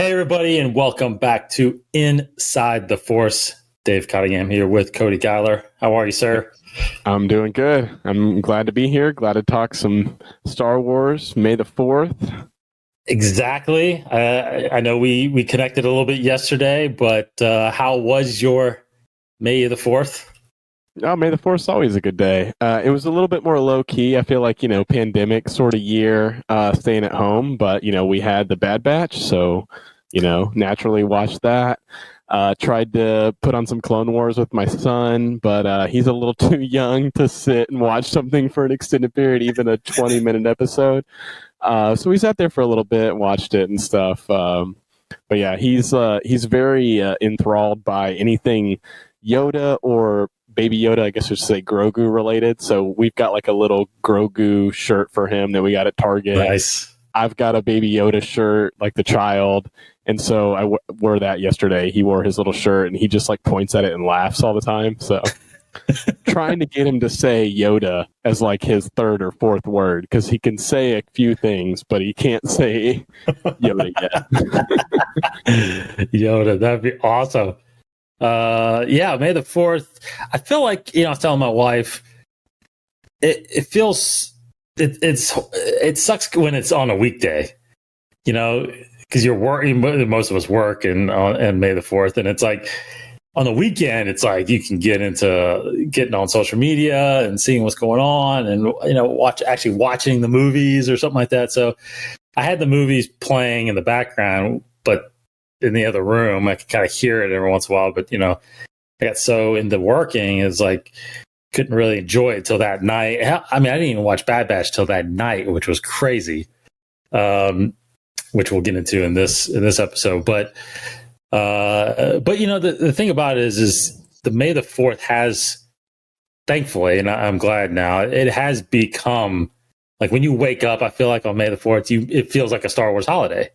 Hey, everybody, and welcome back to Inside the Force. Dave Cottingham here with Cody Geiler. How are you, sir? I'm doing good. I'm glad to be here. Glad to talk some Star Wars. May the 4th. Exactly. I know we connected a little bit yesterday, but how was your May the 4th? Oh, May the 4th is always a good day. It was a little bit more low key. I feel like, pandemic sort of year, staying at home, but, we had the Bad Batch. So, naturally watched that. Tried to put on some Clone Wars with my son, but he's a little too young to sit and watch something for an extended period, even a 20-minute episode. So we sat there for a little bit, watched it and stuff. But yeah, he's very enthralled by anything Yoda or Baby Yoda, I guess I should say Grogu related. So we've got like a little Grogu shirt for him that we got at Target. Nice. I've got a Baby Yoda shirt, like the child. And so I wore that yesterday. He wore his little shirt and he just like points at it and laughs all the time. So trying to get him to say Yoda as like his third or fourth word, because he can say a few things, but he can't say Yoda yet. Yoda, that'd be awesome. Yeah, May the 4th. I feel like, I was telling my wife, it feels, it sucks when it's on a weekday, because you're working, most of us work and May the 4th. And it's like on the weekend, it's like you can get into getting on social media and seeing what's going on and, watching the movies or something like that. So I had the movies playing in the background, but in the other room, I could kind of hear it every once in a while, but I got so into working, is like couldn't really enjoy it till that night. I mean, I didn't even watch Bad Batch till that night, which was crazy. Which we'll get into in this episode. But the thing about it is the May the 4th has, thankfully, and I'm glad now, it has become like when you wake up, I feel like on May the 4th, it feels like a Star Wars holiday.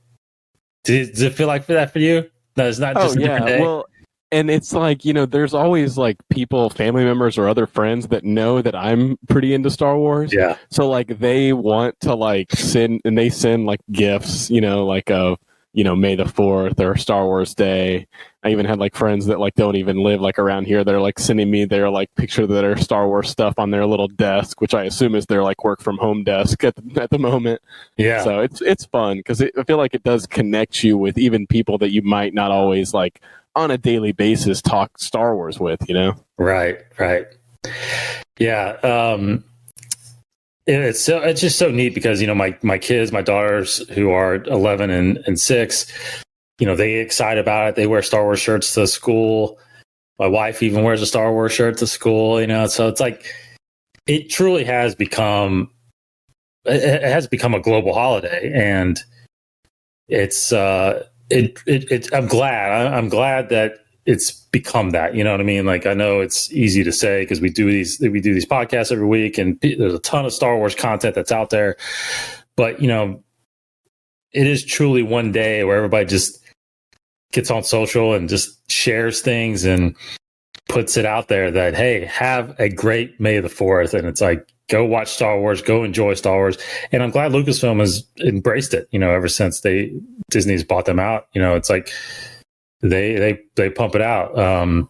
Does it feel like that for you? No, it's not just a different day. Well, and it's like, there's always like people, family members or other friends that know that I'm pretty into Star Wars. Yeah. So like they want to like send like gifts, like of, May the 4th or Star Wars Day. I even had like friends that like don't even live like around here. They're like sending me their like picture of their Star Wars stuff on their little desk, which I assume is their like work from home desk at the moment. Yeah. So it's fun because I feel like it does connect you with even people that you might not always like on a daily basis talk Star Wars with, Right. Yeah. It's just so neat because, my kids, my daughters who are 11 and 6, they get excited about it. They wear Star Wars shirts to school. My wife even wears a Star Wars shirt to school, so it's like, it truly has become, a global holiday. And it's, I'm glad that it's become that, you know what I mean? Like, I know it's easy to say because we do these podcasts every week and there's a ton of Star Wars content that's out there, but it is truly one day where everybody just gets on social and just shares things and puts it out there that, hey, have a great May the 4th. And it's like, go watch Star Wars, go enjoy Star Wars. And I'm glad Lucasfilm has embraced it, ever since Disney's bought them out. It's like they pump it out. I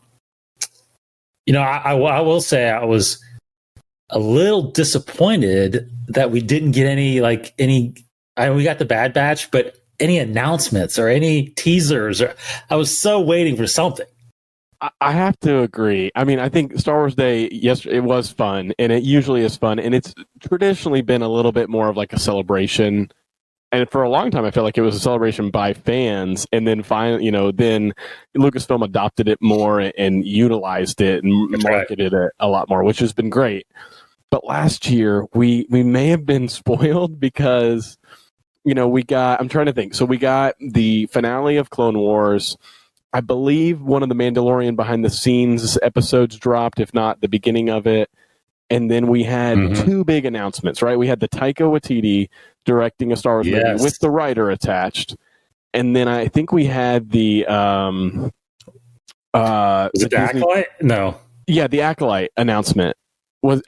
will say I was a little disappointed that we didn't get we got the Bad Batch, but any announcements or any teasers, I was so waiting for something. I have to agree. I mean, I think Star Wars Day, yes, it was fun, and it usually is fun, and it's traditionally been a little bit more of like a celebration. And for a long time, I felt like it was a celebration by fans, and then finally, then Lucasfilm adopted it more and utilized it and marketed it a lot more, which has been great. But last year, we may have been spoiled because, I'm trying to think. So we got the finale of Clone Wars. I believe one of the Mandalorian behind the scenes episodes dropped, if not the beginning of it. And then we had two big announcements, right? We had the Taika Waititi directing a Star Wars movie with the writer attached. And then I think we had the was it the Acolyte? No. Yeah, the Acolyte announcement.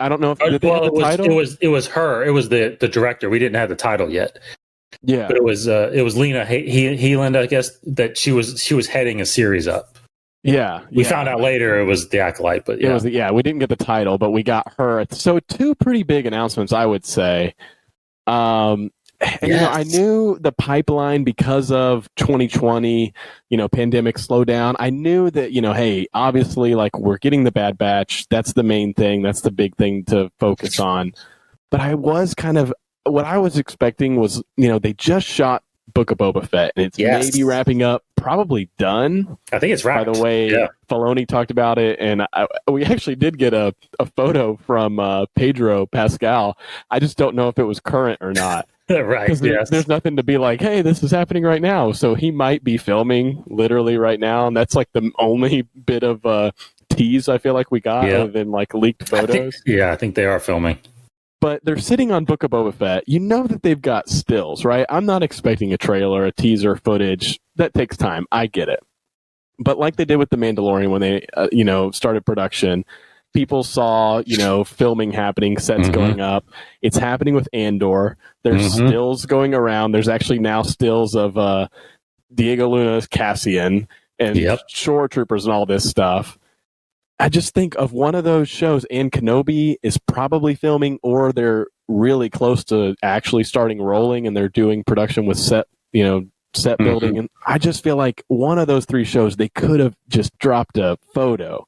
I don't know if it was her. It was the director. We didn't have the title yet. Yeah, But it was Lena Heland, I guess, that she was heading a series up. yeah. We found out later it was the Acolyte, but yeah. It was, yeah, we didn't get the title, but we got her. So two pretty big announcements, I would say. And I knew the pipeline because of 2020, pandemic slowdown. I knew that, hey, obviously, like, we're getting the Bad Batch. That's the main thing. That's the big thing to focus on. But I was what I was expecting was, they just shot Book of Boba Fett, and it's maybe wrapping up, probably done. I think it's wrapped. By the way, Filoni talked about it, and we actually did get a photo from Pedro Pascal. I just don't know if it was current or not. Right. Because there's nothing to be like, hey, this is happening right now. So he might be filming literally right now, and that's like the only bit of tease I feel like we got other than like leaked photos. I think they are filming. But they're sitting on Book of Boba Fett. You know that they've got stills, right? I'm not expecting a trailer, a teaser, footage. That takes time. I get it. But like they did with The Mandalorian when they, started production, people saw, filming happening, sets going up. It's happening with Andor. There's stills going around. There's actually now stills of Diego Luna's Cassian and Shore Troopers and all this stuff. I just think of one of those shows, and Kenobi is probably filming, or they're really close to actually starting rolling, and they're doing production with set building. And I just feel like one of those three shows, they could have just dropped a photo.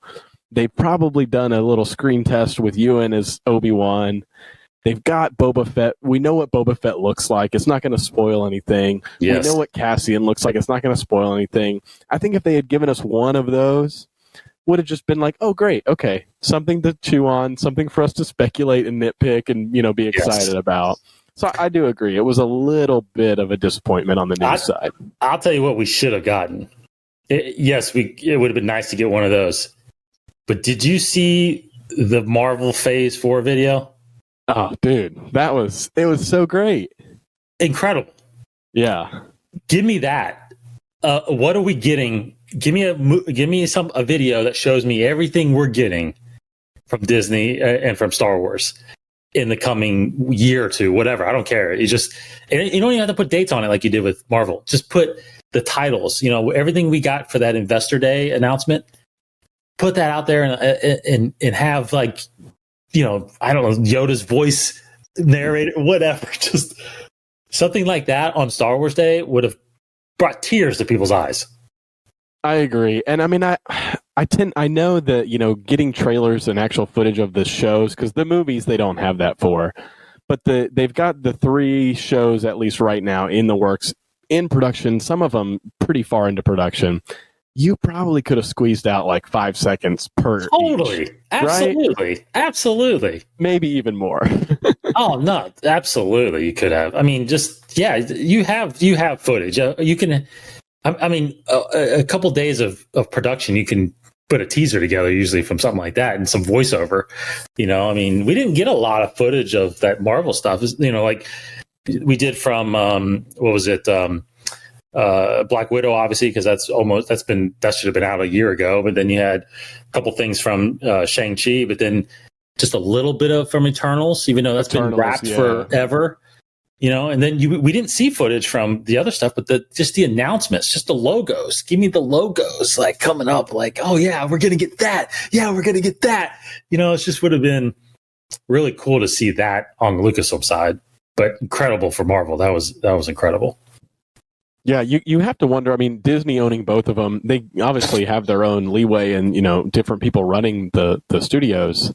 They've probably done a little screen test with Ewan as Obi-Wan. They've got Boba Fett. We know what Boba Fett looks like. It's not going to spoil anything. Yes. We know what Cassian looks like. It's not going to spoil anything. I think if they had given us one of those, would have just been like, oh, great, okay, something to chew on, something for us to speculate and nitpick and, be excited about. So I do agree. It was a little bit of a disappointment on the news side. I'll tell you what we should have gotten. It would have been nice to get one of those. But did you see the Marvel Phase 4 video? Oh, dude, it was so great. Incredible. Yeah. Give me that. What are we getting? Give me a video that shows me everything we're getting from Disney and from Star Wars in the coming year or two, whatever. I don't care. You don't even have to put dates on it like you did with Marvel. Just put the titles, everything we got for that Investor Day announcement. Put that out there and have, like, I don't know, Yoda's voice narrated, whatever. Just something like that on Star Wars Day would have brought tears to people's eyes. I agree. And I mean, I know that, getting trailers and actual footage of the shows, because the movies, they don't have that for, but they've got the three shows, at least right now, in the works, in production, some of them pretty far into production. You probably could have squeezed out like 5 seconds per Totally. each, Absolutely. Right? Absolutely. Maybe even more. Oh, no. Absolutely. You could have. I mean, you have footage. You can, a couple days of production, you can put a teaser together usually from something like that and some voiceover. We didn't get a lot of footage of that Marvel stuff. Like we did from, what was it? Black Widow, obviously, because that should have been out a year ago. But then you had a couple things from Shang-Chi, but then just a little bit from Eternals, even though that's been wrapped forever. And then we didn't see footage from the other stuff, but just the announcements, just the logos. Give me the logos, like, coming up, like, oh yeah, we're gonna get that. Yeah, we're gonna get that. It just would have been really cool to see that on the Lucasfilm side. But incredible for Marvel. That was incredible. Yeah, you have to wonder. I mean, Disney owning both of them, they obviously have their own leeway and, different people running the studios.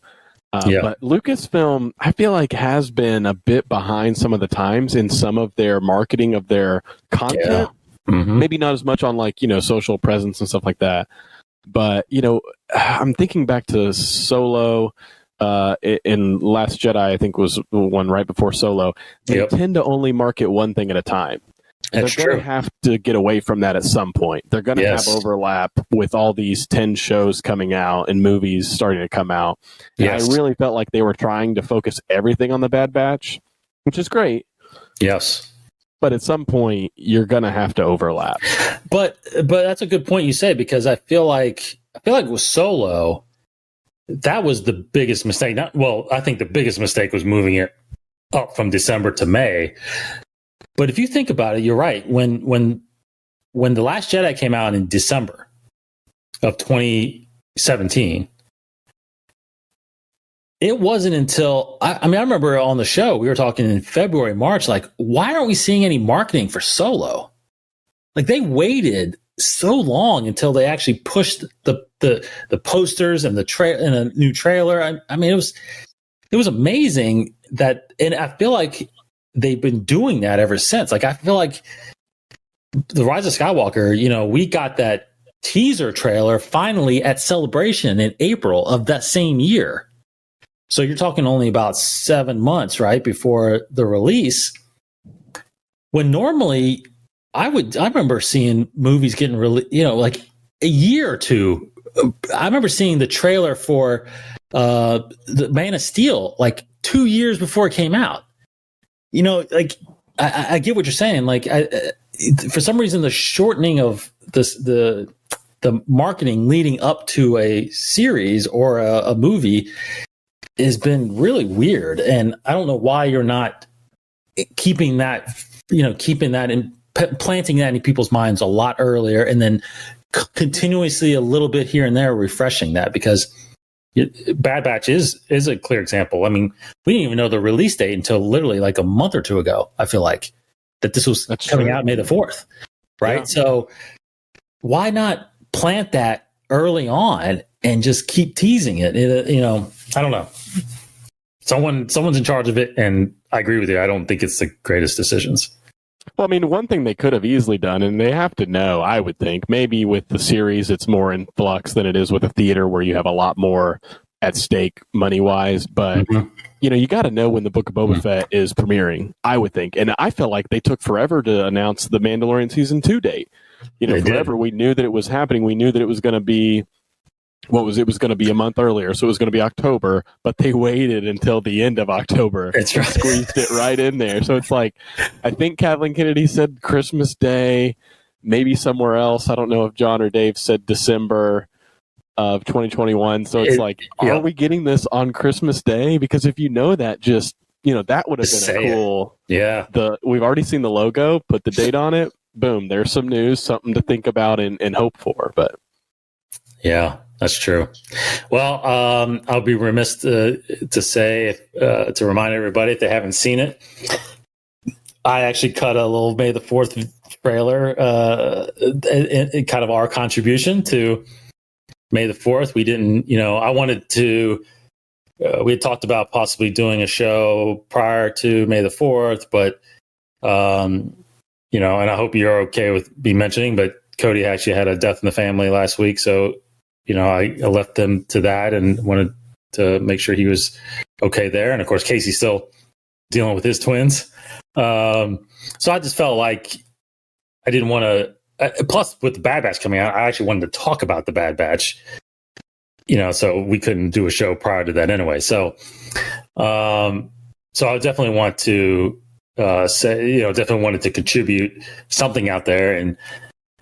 But Lucasfilm, I feel like, has been a bit behind some of the times in some of their marketing of their content. Yeah. Maybe not as much on, like, social presence and stuff like that. But, I'm thinking back to Solo in Last Jedi, I think was the one right before Solo. They tend to only market one thing at a time. They're going to have to get away from that at some point. They're going to have overlap with all these 10 shows coming out and movies starting to come out. And I really felt like they were trying to focus everything on the Bad Batch, which is great. Yes. But at some point, you're going to have to overlap. But that's a good point you say, because I feel like with Solo, that was the biggest mistake. I think the biggest mistake was moving it up from December to May. But if you think about it, you're right. When The Last Jedi came out in December of 2017, it wasn't until I remember on the show we were talking in February, March, like, why aren't we seeing any marketing for Solo? Like, they waited so long until they actually pushed the posters and and a new trailer. I mean, it was amazing that, and I feel like they've been doing that ever since. Like, I feel like The Rise of Skywalker, we got that teaser trailer finally at Celebration in April of that same year. So you're talking only about 7 months, right, before the release. When normally I remember seeing movies getting released, like a year or two. I remember seeing the trailer for the Man of Steel like 2 years before it came out. Like I get what you're saying. Like for some reason, the shortening of the marketing leading up to a series or a movie has been really weird, and I don't know why you're not keeping that in, planting that in people's minds a lot earlier, and then continuously a little bit here and there refreshing that, because Bad Batch is a clear example. I mean, we didn't even know the release date until literally like a month or two ago. I feel like that this was coming out May the 4th, right? Yeah. So why not plant that early on and just keep teasing it? I don't know. Someone's in charge of it, and I agree with you. I don't think it's the greatest decisions. Well, I mean, one thing they could have easily done, and they have to know, I would think, maybe with the series it's more in flux than it is with a theater where you have a lot more at stake money-wise. But, you got to know when the Book of Boba Fett is premiering, I would think. And I felt like they took forever to announce the Mandalorian Season 2 date. Forever. We knew that it was happening. We knew that it was going to be it was going to be a month earlier, so it was going to be October, but they waited until the end of October. That's right. Squeezed it right in there. So it's like, I think Kathleen Kennedy said Christmas Day, maybe somewhere else. I don't know if John or Dave said December of 2021. So it's are we getting this on Christmas Day? Because if you know that, just, that would have been a cool. Yeah. We've already seen the logo, put the date on it. Boom. There's some news, something to think about and hope for. But yeah. That's true. Well, I'll be remiss to remind everybody, if they haven't seen it, I actually cut a little May the 4th trailer, in kind of our contribution to May the 4th. We didn't, I wanted to, we had talked about possibly doing a show prior to May the 4th, but, and I hope you're okay with me mentioning, but Cody actually had a death in the family last week. So, I left them to that and wanted to make sure he was okay there. And of course, Casey's still dealing with his twins. So I just felt like I didn't want to, plus with the Bad Batch coming out, I actually wanted to talk about the Bad Batch, so we couldn't do a show prior to that anyway. So I definitely want to definitely wanted to contribute something out there. And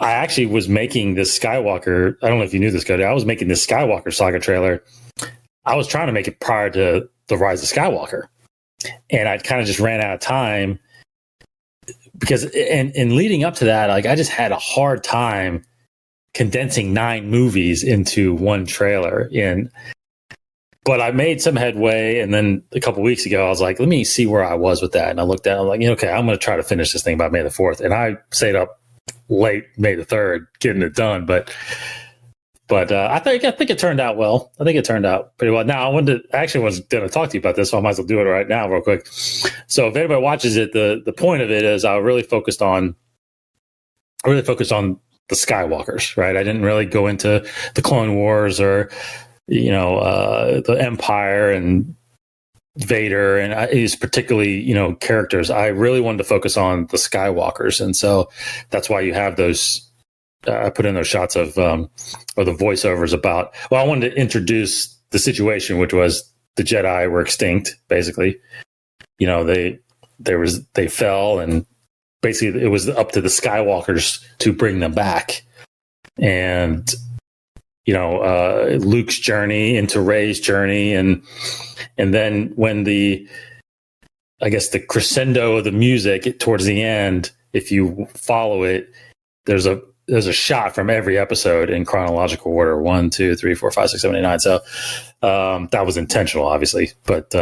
I actually was making this Skywalker. I don't know if you knew this, Cody. I was making this Skywalker saga trailer. I was trying to make it prior to the Rise of Skywalker, and I kind of just ran out of time because, and leading up to that, like, I just had a hard time condensing 9 movies into one trailer. But I made some headway, and then a couple weeks ago, I was like, let me see where I was with that. And I looked at it, I'm like, okay, I'm going to try to finish this thing by May the 4th. And I stayed up late May the 3rd getting it done, but I think it turned out well. I think it turned out pretty well. Now, I was going to talk to you about this, so I might as well do it right now real quick. So if anybody watches it, the point of it is I really focused on the Skywalkers, right? I didn't really go into the Clone Wars or the Empire and Vader, and is particularly, characters. I really wanted to focus on the Skywalkers. And so that's why you have those, I put in those shots of, or the voiceovers about, I wanted to introduce the situation, which was the Jedi were extinct, basically. They fell, and basically it was up to the Skywalkers to bring them back. And, Luke's journey into Rey's journey. And then when the I guess the crescendo of the music towards the end, if you follow it, there's a shot from every episode in chronological order: 1, 2, 3, 4, 5, 6, 7, 8, 9. So that was intentional, obviously, but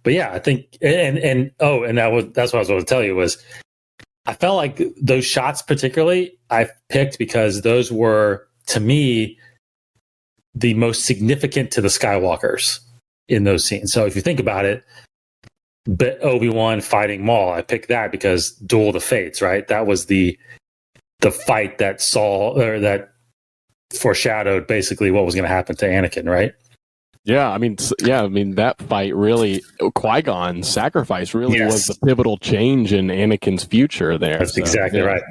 yeah, I think and that's what I was going to tell you was I felt like those shots particularly I picked because those were, to me, the most significant to the Skywalkers in those scenes. So if you think about it, but Obi-Wan fighting Maul, I picked that because Duel of the Fates, right? That was the fight that that foreshadowed basically what was going to happen to Anakin, right? Yeah, I mean, that fight really, Qui-Gon's sacrifice really was the pivotal change in Anakin's future there. That's exactly right.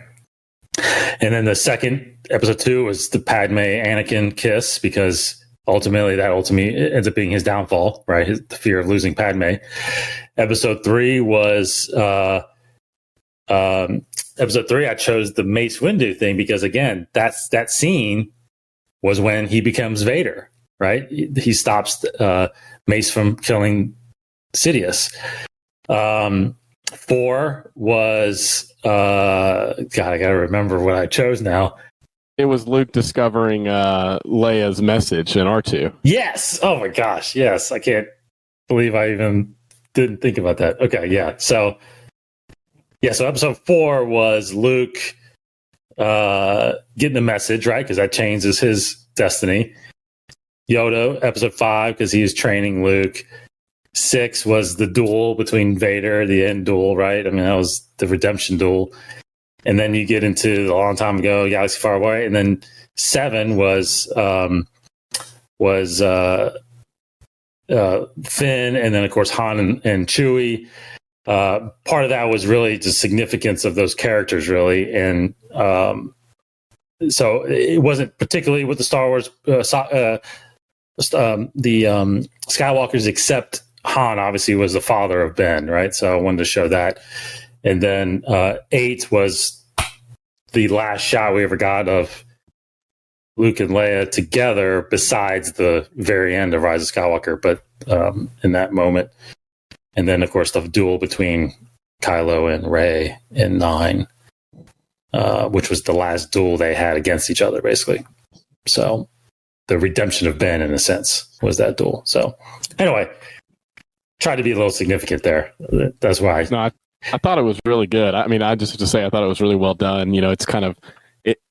And then the second, episode 2, was the Padme Anakin kiss, because ultimately ends up being his downfall, right? The fear of losing Padme. Episode 3 was episode 3. I chose the Mace Windu thing because, again, that scene was when he becomes Vader, right? He stops Mace from killing Sidious. 4 was God, I gotta remember what I chose now. It was Luke discovering Leia's message in R2. Yes. Oh my gosh. Yes. I can't believe I even didn't think about that. Okay. Yeah. So episode 4 was Luke getting the message, right? Because that changes his destiny. Yoda, episode 5, because he's training Luke. 6 was the duel between Vader, the end duel, right? I mean, that was the redemption duel. And then you get into a long time ago, Galaxy Far Away. And then 7 was Finn, and then, of course, Han and Chewie. Part of that was really the significance of those characters, really. And so it wasn't particularly with the Star Wars, the Skywalkers, except Han obviously was the father of Ben, right? So I wanted to show that. And then 8 was the last shot we ever got of Luke and Leia together, besides the very end of Rise of Skywalker, but in that moment. And then, of course, the duel between Kylo and Rey in 9, which was the last duel they had against each other, basically. So the redemption of Ben, in a sense, was that duel. So anyway, try to be a little significant there. That's why. No, I thought it was really good. I mean, I just have to say, I thought it was really well done. You know, it's kind of,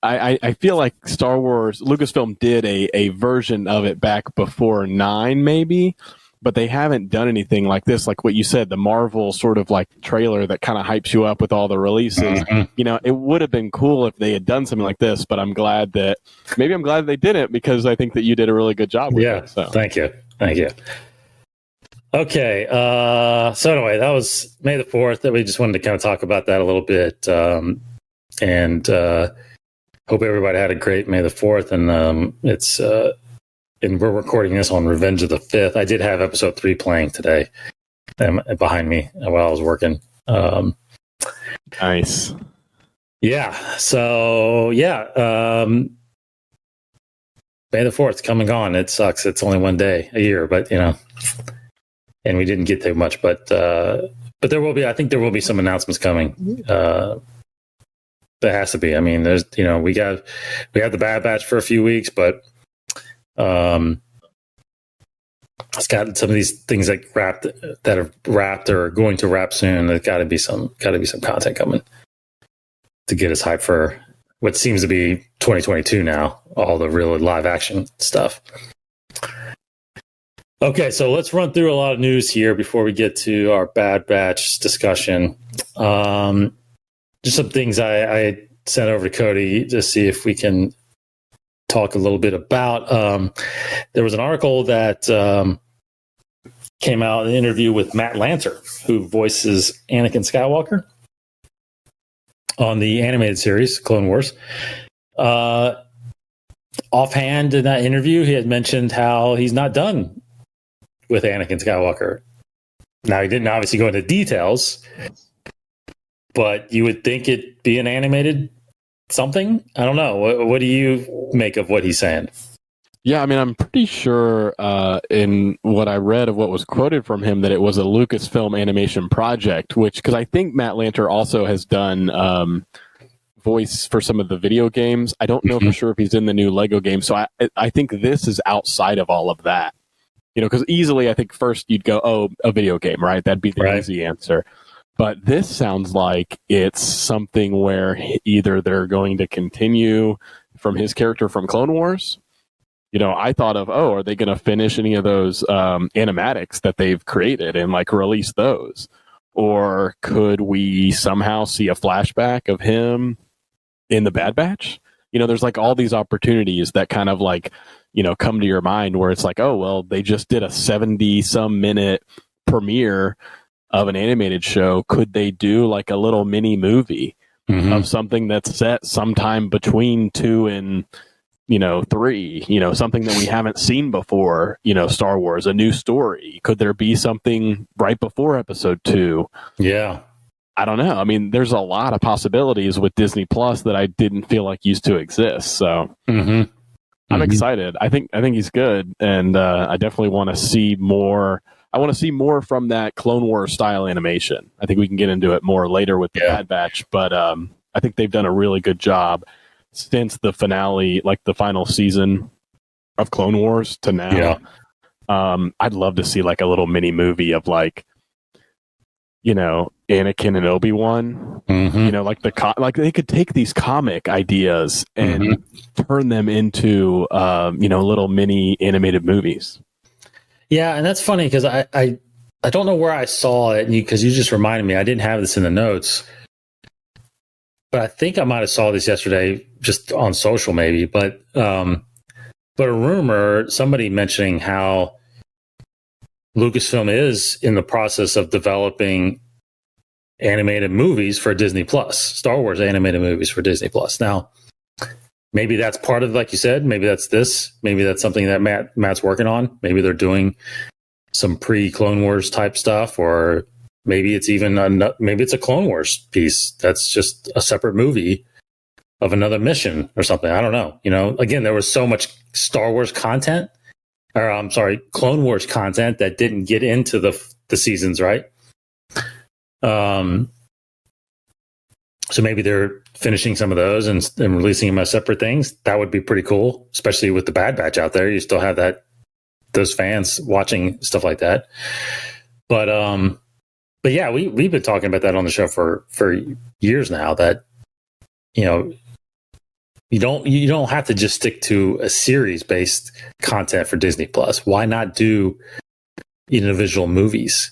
I feel like Star Wars, Lucasfilm did a version of it back before 9, maybe, but they haven't done anything like this. Like what you said, the Marvel sort of like trailer that kind of hypes you up with all the releases. Mm-hmm. You know, it would have been cool if they had done something like this, but I'm glad they didn't, because I think that you did a really good job with it. So. Thank you. Okay, so anyway, that was May the 4th. That we just wanted to kind of talk about that a little bit, and hope everybody had a great May the 4th. And and we're recording this on Revenge of the 5th. I did have episode 3 playing today behind me while I was working. Nice. Yeah. So May the 4th coming on. It sucks. It's only one day a year, but you know. And we didn't get too much, but there will be. I think there will be some announcements coming. There has to be. I mean, there's, you know, we have the Bad Batch for a few weeks, but it's got some of these things that are wrapped or going to wrap soon. There's got to be some content coming to get us hyped for what seems to be 2022 now. All the real live action stuff. Okay, so let's run through a lot of news here before we get to our Bad Batch discussion. Just some things I sent over to Cody to see if we can talk a little bit about. There was an article that came out, an interview with Matt Lanter, who voices Anakin Skywalker on the animated series Clone Wars. Offhand in that interview, he had mentioned how he's not done with Anakin Skywalker. Now, he didn't obviously go into details, but you would think it'd be an animated something. I don't know. What do you make of what he's saying? Yeah, I mean, I'm pretty sure in what I read of what was quoted from him that it was a Lucasfilm animation project, because I think Matt Lanter also has done voice for some of the video games. I don't know for sure if he's in the new Lego game, so I think this is outside of all of that. Because easily I think first you'd go, oh, a video game, right? That'd be the easy answer. But this sounds like it's something where either they're going to continue from his character from Clone Wars. I thought of, are they going to finish any of those animatics that they've created and like release those? Or could we somehow see a flashback of him in the Bad Batch? There's like all these opportunities that kind of like, come to your mind where it's like, oh, well, they just did a 70-some minute premiere of an animated show. Could they do like a little mini movie of something that's set sometime between 2 and 3, something that we haven't seen before, Star Wars, a new story? Could there be something right before episode 2? Yeah. I don't know. I mean, there's a lot of possibilities with Disney Plus that I didn't feel like used to exist. So I'm excited. I think he's good. And I definitely want to see more. I want to see more from that Clone Wars style animation. I think we can get into it more later with the Bad Batch, but I think they've done a really good job since the finale, like the final season of Clone Wars to now. I'd love to see like a little mini movie of like, Anakin and Obi-Wan, like they could take these comic ideas and turn them into, little mini animated movies. Yeah. And that's funny because I don't know where I saw it because you just reminded me, I didn't have this in the notes. But I think I might have saw this yesterday just on social maybe, but a rumor, somebody mentioning how Lucasfilm is in the process of developing animated movies for Disney Plus, Star Wars animated movies for Disney Plus. Now, maybe that's part of, like you said, maybe that's something that Matt's working on. Maybe they're doing some pre-Clone Wars type stuff, or maybe it's maybe it's a Clone Wars piece that's just a separate movie of another mission or something. I don't know. Again, there was so much Star Wars content, or I'm sorry, Clone Wars content that didn't get into the seasons, right? So maybe they're finishing some of those and releasing them as separate things. That would be pretty cool, especially with the Bad Batch out there. You still have those fans watching stuff like that. But yeah, we've been talking about that on the show for years now, that you don't have to just stick to a series based content for Disney Plus. Why not do individual movies?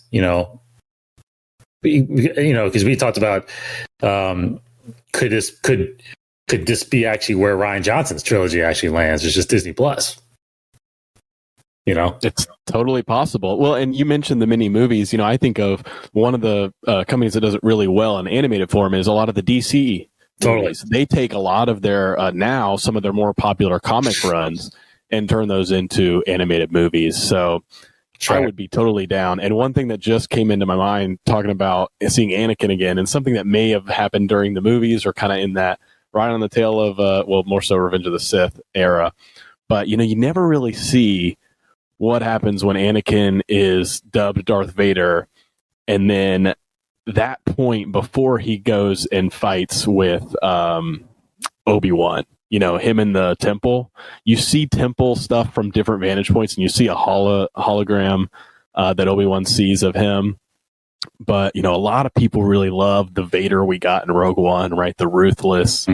Because we talked about could this be actually where Rian Johnson's trilogy actually lands? It's just Disney Plus. It's totally possible. Well, and you mentioned the mini movies. I think of one of the companies that does it really well in animated form is a lot of the DC movies. They take a lot of their some of their more popular comic runs and turn those into animated movies. So I would be totally down. And one thing that just came into my mind talking about seeing Anakin again, and something that may have happened during the movies or kind of in that right on the tail of more so Revenge of the Sith era. But you never really see what happens when Anakin is dubbed Darth Vader, and then that point before he goes and fights with Obi-Wan, him in the temple. You see temple stuff from different vantage points, and you see a hologram that Obi-Wan sees of him. But, a lot of people really love the Vader we got in Rogue One, right? The ruthless.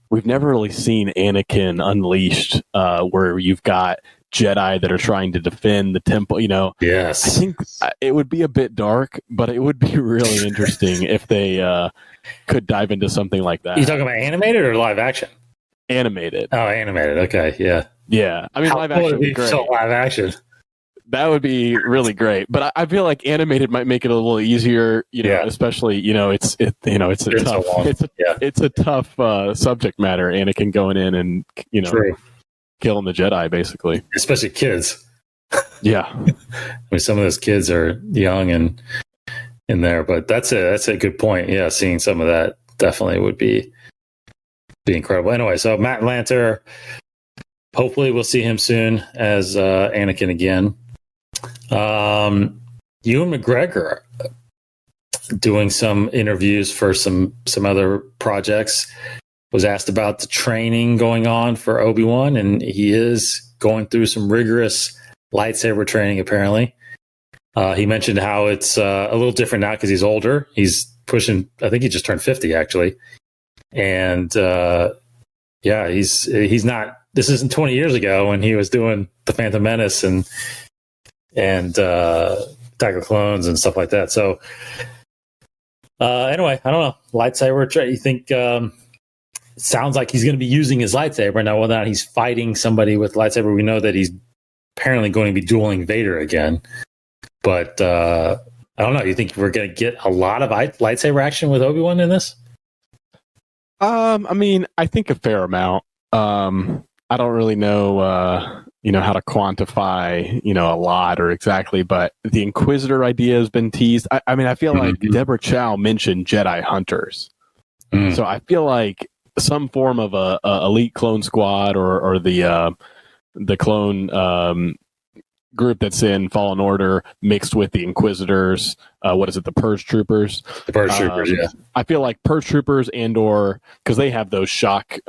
We've never really seen Anakin unleashed, where you've got Jedi that are trying to defend the temple. Yes. I think it would be a bit dark, but it would be really interesting if they could dive into something like that. You talking about animated or live action? Animated. Oh, animated. Okay, yeah. Yeah. I mean, live action would be great. So live action. That would be really great, but I feel like animated might make it a little easier, especially, it's a tough subject matter. Anakin going in and, killing the Jedi, basically. Especially kids. Yeah. I mean, some of those kids are young and in there, but that's a good point. Yeah, seeing some of that definitely would be incredible. Anyway, so Matt Lanter, hopefully we'll see him soon as Anakin again. Ewan McGregor doing some interviews for some other projects, was asked about the training going on for Obi-Wan, and he is going through some rigorous lightsaber training apparently. He mentioned how it's a little different now because he's older. He's pushing, I think he just turned 50 actually. And he's not, this isn't 20 years ago when he was doing the Phantom Menace and Attack of Clones and stuff like that. So anyway, I don't know. Lightsaber, you think sounds like he's going to be using his lightsaber. Now, whether or not he's fighting somebody with lightsaber, we know that he's apparently going to be dueling Vader again. But I don't know. You think we're going to get a lot of lightsaber action with Obi-Wan in this? I mean, I think a fair amount. I don't really know, how to quantify, a lot or exactly, but the Inquisitor idea has been teased. I mean, I feel like Deborah Chow mentioned Jedi Hunters. So I feel like some form of a elite clone squad or the clone group that's in Fallen Order mixed with the Inquisitors. What is it? The Purge Troopers. The Purge Troopers, yeah. I feel like Purge Troopers or because they have those shock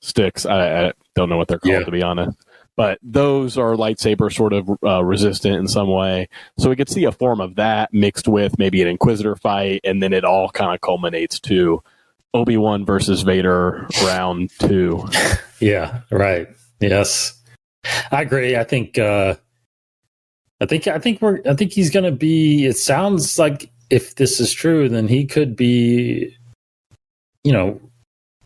sticks. I don't know what they're called, to be honest. But those are lightsaber sort of resistant in some way. So we could see a form of that mixed with maybe an Inquisitor fight, and then it all kind of culminates to Obi-Wan versus Vader round 2. Yeah, right. Yes. I agree. I think he's going to be, it sounds like if this is true, then he could be,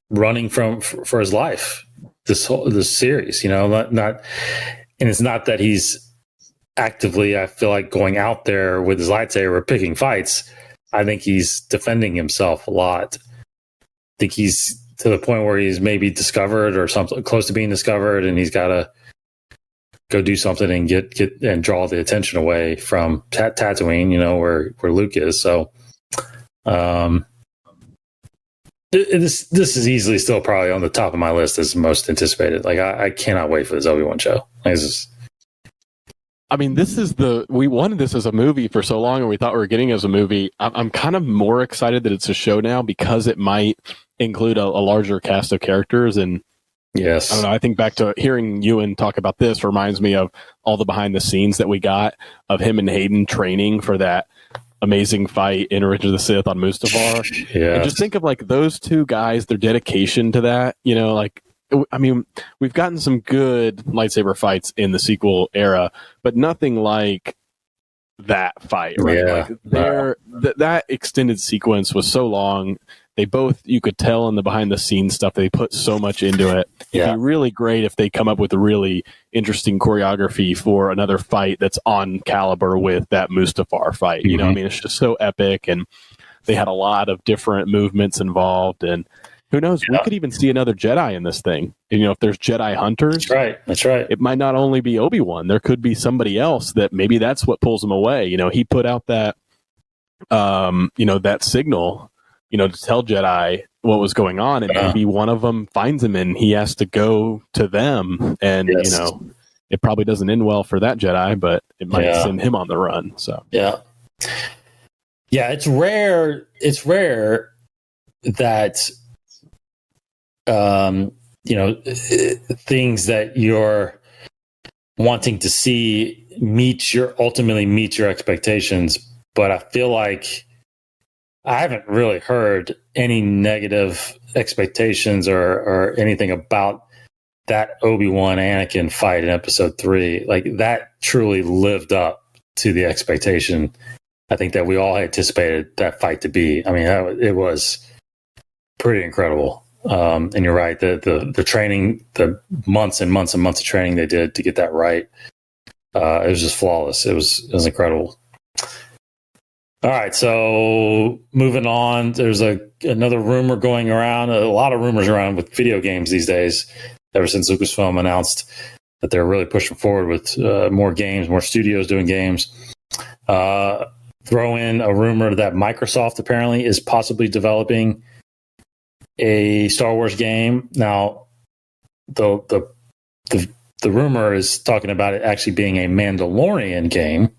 running for his life this series, not, and it's not that he's actively, I feel like, going out there with his lightsaber picking fights. I think he's defending himself a lot. I think he's to the point where he's maybe discovered or something close to being discovered, and he's got to go do something and get and draw the attention away from Tatooine, where Luke is. So, this is easily still probably on the top of my list as most anticipated. Like I cannot wait for this Obi-Wan show. We wanted this as a movie for so long, and we thought we were getting it as a movie. I'm kind of more excited that it's a show now because it might include a larger cast of characters. And yes, I don't know. I think back to hearing Ewan talk about this reminds me of all the behind the scenes that we got of him and Hayden training for that amazing fight in Revenge of the Sith on Mustafar. Yeah. And just think of like those two guys, their dedication to that, we've gotten some good lightsaber fights in the sequel era, but nothing like that fight, right? Yeah. That extended sequence was so long. They both, you could tell in the behind the scenes stuff, they put so much into it. Yeah. It'd be really great if they come up with a really interesting choreography for another fight that's on caliber with that Mustafar fight. It's just so epic, and they had a lot of different movements involved, and who knows, we could even see another Jedi in this thing. If there's Jedi Hunters. That's right. It might not only be Obi-Wan. There could be somebody else that maybe that's what pulls him away. He put out that, that signal, to tell Jedi what was going on, and maybe one of them finds him and he has to go to them. And, it probably doesn't end well for that Jedi, but it might send him on the run. So, yeah, it's rare. It's rare that, things that you're wanting to see ultimately meet your expectations. But I feel like I haven't really heard any negative expectations or anything about that Obi-Wan Anakin fight in episode 3. Like that truly lived up to the expectation, I think, that we all anticipated that fight to be. I mean, it was pretty incredible. And you're right. The training, the months and months and months of training they did to get that right. It was just flawless. It was incredible. All right, so moving on, there's another rumor going around, a lot of rumors around with video games these days, ever since Lucasfilm announced that they're really pushing forward with more games, more studios doing games. Throw in a rumor that Microsoft apparently is possibly developing a Star Wars game. Now, the the rumor is talking about it actually being a Mandalorian game.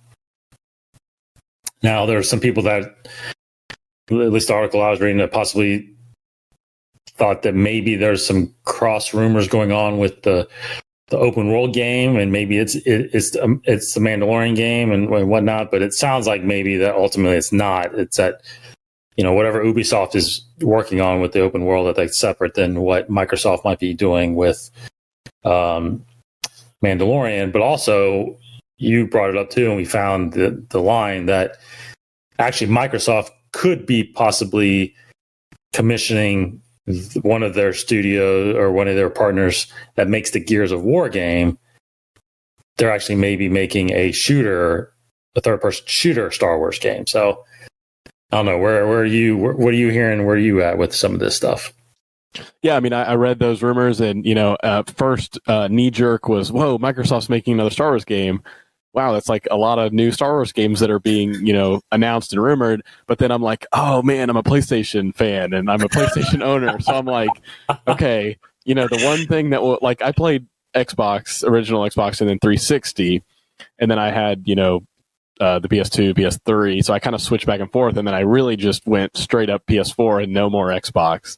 Now, there are some people that, at least the article I was reading, that possibly thought that maybe there's some cross rumors going on with the open world game, and maybe it's the Mandalorian game and whatnot. But it sounds like maybe that ultimately it's not. It's that, whatever Ubisoft is working on with the open world, that that's separate than what Microsoft might be doing with Mandalorian. But also, you brought it up too, and we found the line that actually Microsoft could be possibly commissioning one of their studios or one of their partners that makes the Gears of War game. They're actually maybe making a third-person shooter Star Wars game. So I don't know, what are you hearing? Where are you at with some of this stuff? Yeah, I mean, I read those rumors, and first knee jerk was, "Whoa, Microsoft's making another Star Wars game." Wow, that's like a lot of new Star Wars games that are being, announced and rumored. But then I'm like, oh man, I'm a PlayStation fan and I'm a PlayStation owner. So I'm like, okay, the one thing that I played original Xbox, and then 360, and then I had, the PS2, PS3. So I kind of switched back and forth, and then I really just went straight up PS4 and no more Xbox.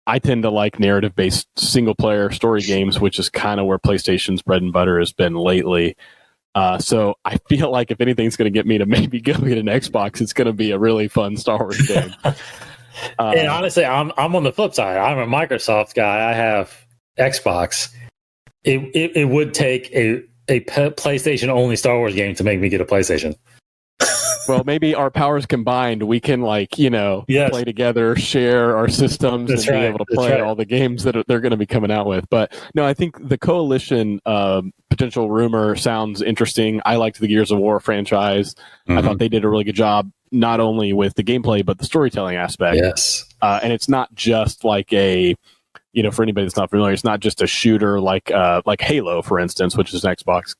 I tend to like narrative-based single-player story games, which is kind of where PlayStation's bread and butter has been lately. So I feel like if anything's going to get me to maybe go get an Xbox, it's going to be a really fun Star Wars game. And honestly, I'm on the flip side. I'm a Microsoft guy. I have Xbox. It would take a PlayStation-only Star Wars game to make me get a PlayStation. Well, maybe our powers combined, we can play together, share our systems, and be able to play all the games that they're going to be coming out with. But no, I think the Coalition potential rumor sounds interesting. I liked the Gears of War franchise. Mm-hmm. I thought they did a really good job, not only with the gameplay, but the storytelling aspect. Yes. And it's not just like for anybody that's not familiar, it's not just a shooter like Halo, for instance, which is an Xbox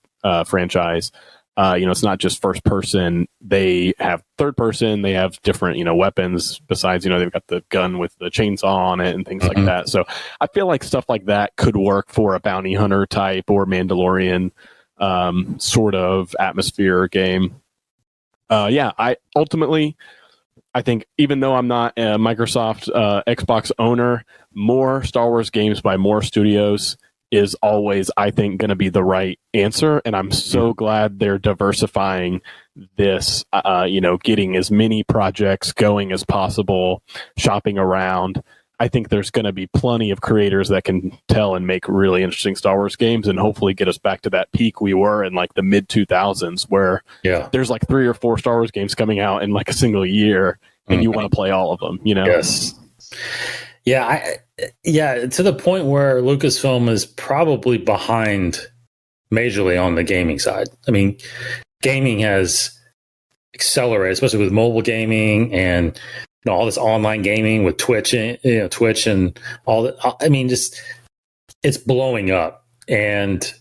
franchise. It's not just first person. They have third person. They have different, weapons besides, they've got the gun with the chainsaw on it and things like that. So I feel like stuff like that could work for a bounty hunter type or Mandalorian sort of atmosphere game. I think even though I'm not a Microsoft Xbox owner, more Star Wars games by more studios is always, I think, going to be the right answer. And I'm so glad they're diversifying this, getting as many projects going as possible, shopping around. I think there's going to be plenty of creators that can tell and make really interesting Star Wars games, and hopefully get us back to that peak we were in like the mid 2000s, where there's like 3 or 4 Star Wars games coming out in like a single year, and you want to play all of them, Yes. Yeah, to the point where Lucasfilm is probably behind majorly on the gaming side. I mean, gaming has accelerated, especially with mobile gaming and all this online gaming with Twitch and all that. I mean, just it's blowing up, and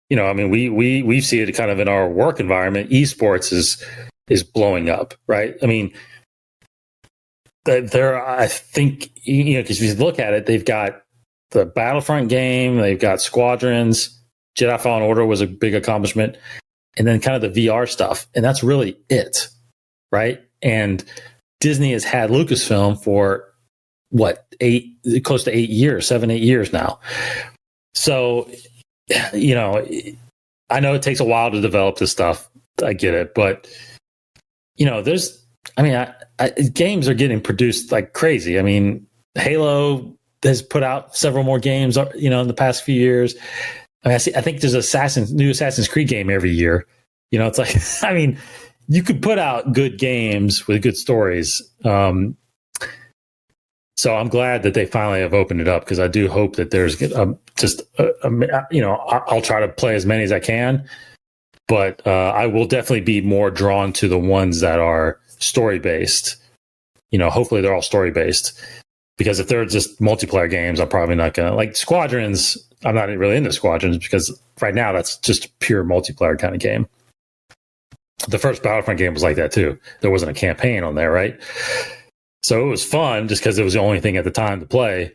we see it kind of in our work environment. Esports is blowing up, right? I mean, I think, because if you look at it, they've got the Battlefront game, they've got Squadrons, Jedi Fallen Order was a big accomplishment, and then kind of the VR stuff. And that's really it, right? And Disney has had Lucasfilm for close to 8 years, 7, 8 years now. So, I know it takes a while to develop this stuff. I get it. But, games are getting produced like crazy. I mean, Halo has put out several more games, in the past few years. I think there's a new Assassin's Creed game every year. It's like, I mean, you could put out good games with good stories. So I'm glad that they finally have opened it up, because I do hope that there's I'll try to play as many as I can, but I will definitely be more drawn to the ones that are story based. Hopefully they're all story based, because if they're just multiplayer games, I'm probably not gonna like Squadrons. I'm not really into Squadrons, because right now that's just a pure multiplayer kind of game. The first Battlefront game was like that too. There wasn't a campaign on there, right? So it was fun just because it was the only thing at the time to play.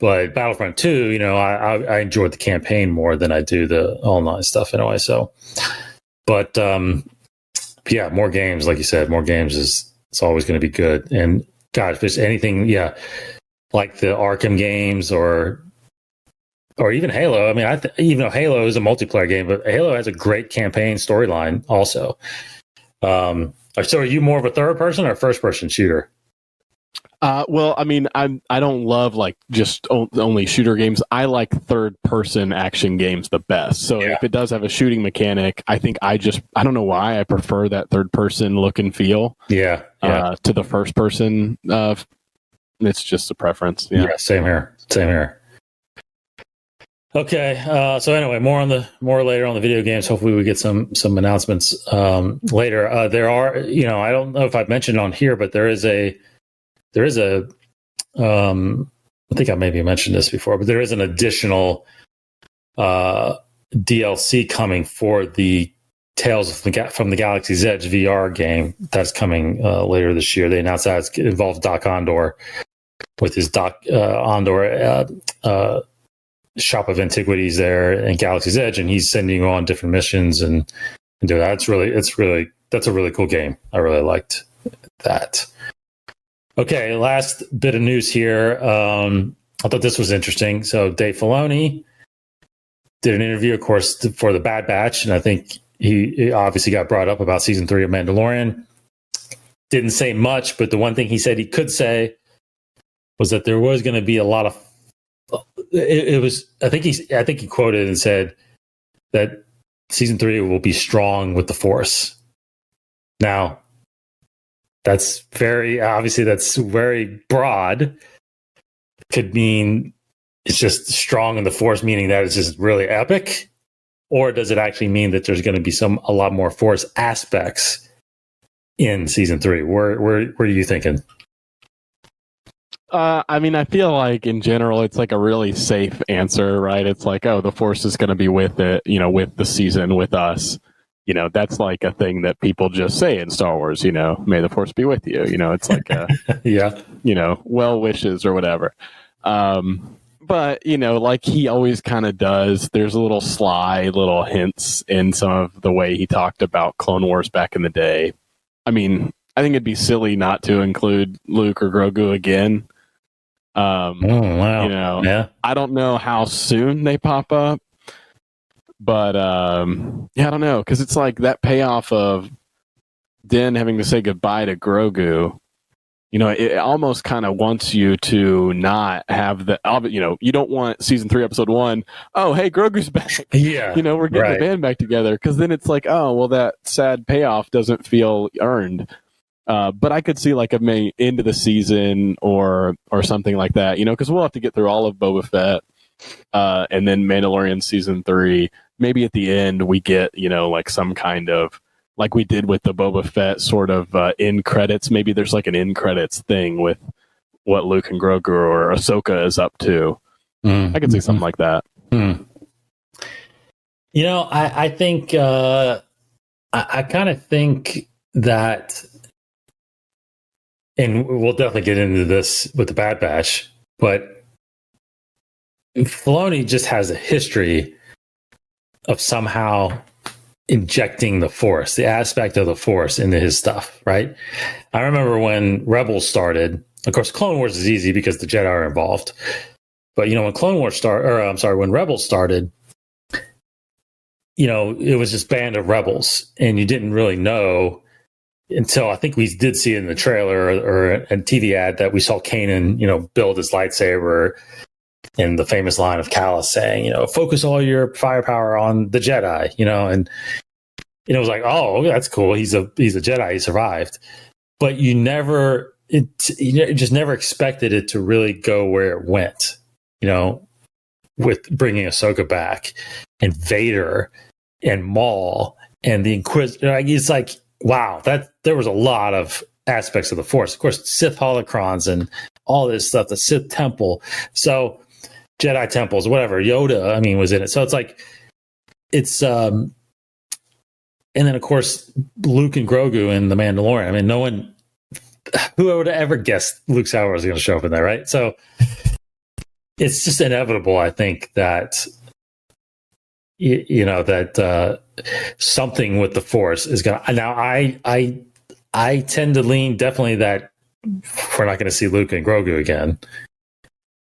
But Battlefront 2, I enjoyed the campaign more than I do the online stuff anyway. So, but yeah, more games, like you said, more games it's always going to be good. And God, if there's anything, like the Arkham games or even Halo. I mean, even though Halo is a multiplayer game, but Halo has a great campaign storyline also. So are you more of a third person or first person shooter? Well, I mean, I don't love like just only shooter games. I like third person action games the best. So if it does have a shooting mechanic, I think I don't know why I prefer that third person look and feel. Yeah. To the first person. It's just a preference. Yeah. Same here. Okay. So anyway, more later on the video games. Hopefully we get some announcements later. There are, I don't know if I've mentioned on here, but there is a I think I maybe mentioned this before, but there is an additional DLC coming for the Tales from the Galaxy's Edge VR game that's coming later this year. They announced that it involves Doc Ondor with his Doc Ondor shop of antiquities there in Galaxy's Edge, and he's sending you on different missions and do that. That's a really cool game. I really liked that. Okay, last bit of news here. I thought this was interesting. So Dave Filoni did an interview, of course, for the Bad Batch, and I think he obviously got brought up about season 3 of Mandalorian. Didn't say much, but the one thing he said he could say was that there was going to be a lot of. It was. I think he quoted and said that season 3 will be strong with the Force. Now, that's very broad. Could mean it's just strong in the Force, meaning that it's just really epic, or does it actually mean that there's going to be a lot more Force aspects in season 3? Where are you thinking? I mean, I feel like in general, it's like a really safe answer, right? It's like, oh, the Force is going to be with it, with the season, with us. That's like a thing that people just say in Star Wars, may the Force be with you. It's like, well wishes or whatever. But, like he always kind of does, there's little sly little hints in some of the way he talked about Clone Wars back in the day. I mean, I think it'd be silly not to include Luke or Grogu again. Wow. I don't know how soon they pop up, but I don't know, because it's like that payoff of Din having to say goodbye to Grogu. It almost kind of wants you to not have the, you don't want season 3, episode 1. Oh, hey, Grogu's back. Yeah. We're getting the band back together. Because then it's like, oh, well, that sad payoff doesn't feel earned. But I could see like a end of the season or something like that, because we'll have to get through all of Boba Fett and then Mandalorian season 3. Maybe at the end we get, like some kind of, like we did with the Boba Fett sort of end credits. Maybe there's like an end credits thing with what Luke and Grogu or Ahsoka is up to. I could see something like that. I think I kind of think that, and we'll definitely get into this with the Bad Batch, but Filoni just has a history of somehow injecting the Force, the aspect of the Force into his stuff, right? I remember when Rebels started. Of course, Clone Wars is easy because the Jedi are involved. But when Rebels started, it was this band of rebels, and you didn't really know until I think we did see it in the trailer or a TV ad that we saw Kanan, build his lightsaber, and the famous line of Callus saying, focus all your firepower on the Jedi, and it was like, oh, that's cool. He's a Jedi. He survived. But you just never expected it to really go where it went, with bringing Ahsoka back and Vader and Maul and the Inquisitor. It's like, wow, there was a lot of aspects of the Force. Of course, Sith holocrons and all this stuff, the Sith Temple. So Jedi temples, whatever. Yoda, was in it. So it's like, and then of course Luke and Grogu and the Mandalorian. Who would have ever guessed Luke Skywalker was going to show up in there, right? So, it's just inevitable, I think, that that something with the Force is going to. Now, I tend to lean definitely that we're not going to see Luke and Grogu again.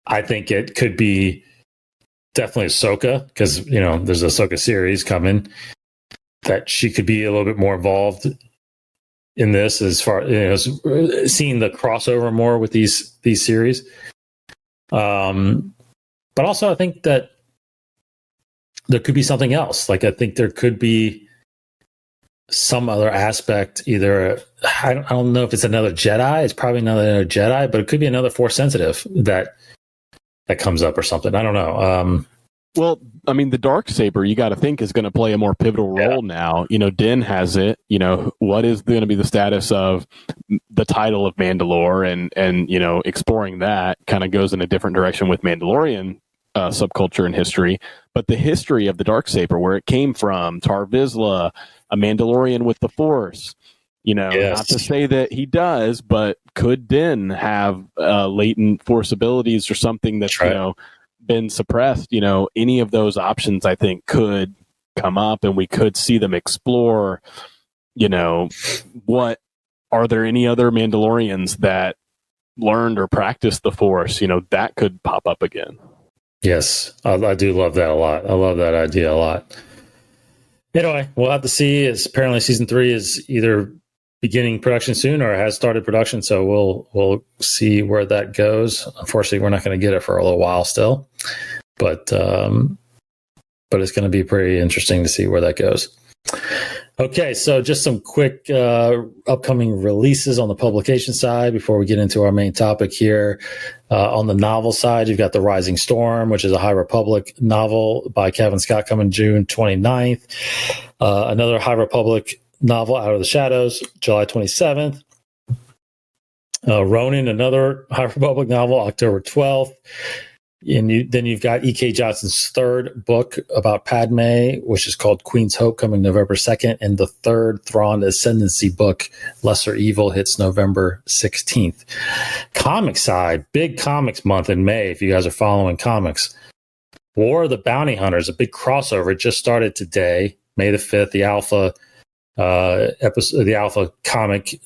I think it could be definitely Ahsoka, because there's an Ahsoka series coming, that she could be a little bit more involved in this, as far seeing the crossover more with these series. But also, I think that there could be something else. Like, I think there could be some other aspect. Either I don't know if it's another Jedi. It's probably not another Jedi, but it could be another Force sensitive that comes up or something. I don't know. Well, I mean, the darksaber, you got to think, is going to play a more pivotal role now. Din has it. What is going to be the status of the title of Mandalore, and exploring that kind of goes in a different direction with Mandalorian subculture and history. But the history of the darksaber, where it came from, Tar Vizsla, a Mandalorian with the Force. Not to say that he does, but could Din have latent Force abilities or something that's been suppressed? Any of those options, I think, could come up, and we could see them explore. What are there any other Mandalorians that learned or practiced the Force? That could pop up again. Yes, I do love that a lot. I love that idea a lot. Anyway, we'll have to see. Apparently, season 3 is either beginning production soon or has started production, so we'll see where that goes. Unfortunately, we're not going to get it for a little while still, but it's going to be pretty interesting to see where that goes. Okay, so just some quick upcoming releases on the publication side before we get into our main topic here. On the novel side, you've got The Rising Storm, which is a High Republic novel by Kevin Scott, coming June 29th. Another High Republic novel, Out of the Shadows, July 27th. Ronin, another High Republic novel, October 12th. And then you've got E.K. Johnson's third book about Padme, which is called Queen's Hope, coming November 2nd. And the third Thrawn Ascendancy book, Lesser Evil, hits November 16th. Comic side, big comics month in May, if you guys are following comics. War of the Bounty Hunters, a big crossover. It just started today, May the 5th. The Alpha episode, the Alpha comic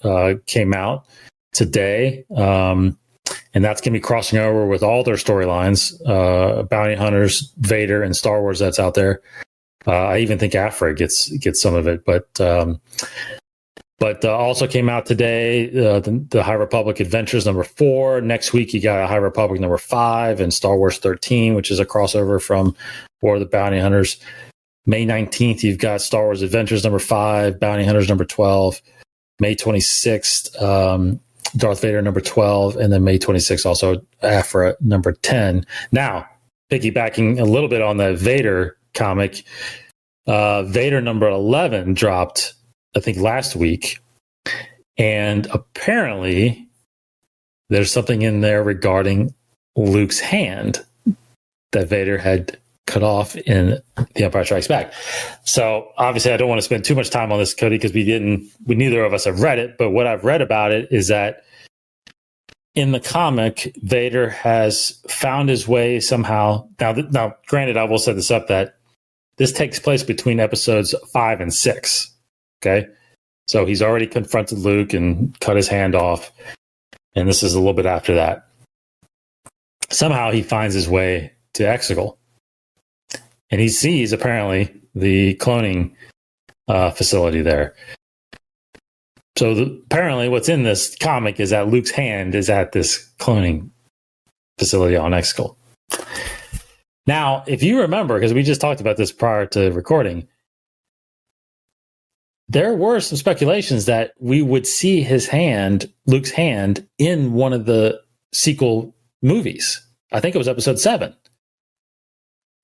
came out today. And that's going to be crossing over with all their storylines, Bounty Hunters, Vader, and Star Wars that's out there. I even think Afra gets some of it. But also came out today, the High Republic Adventures #4. Next week, you got a High Republic #5 and Star Wars 13, which is a crossover from War of the Bounty Hunters. May 19th, you've got Star Wars Adventures #5, Bounty Hunters #12. May 26th, Darth Vader #12, and then May 26th also Afra #10. Now, piggybacking a little bit on the Vader comic, Vader #11 dropped, I think, last week, and apparently there's something in there regarding Luke's hand that Vader had cut off in The Empire Strikes Back. So obviously I don't want to spend too much time on this, Cody, because we neither of us have read it, but what I've read about it is that in the comic, Vader has found his way somehow. Now, granted, I will set this up that this takes place between episodes 5 and 6. Okay. So he's already confronted Luke and cut his hand off. And this is a little bit after that. Somehow he finds his way to Exegol. And he sees, apparently, the cloning facility there. So apparently what's in this comic is that Luke's hand is at this cloning facility on Exegol. Now, if you remember, because we just talked about this prior to recording, there were some speculations that we would see his hand, Luke's hand, in one of the sequel movies. I think it was episode 7.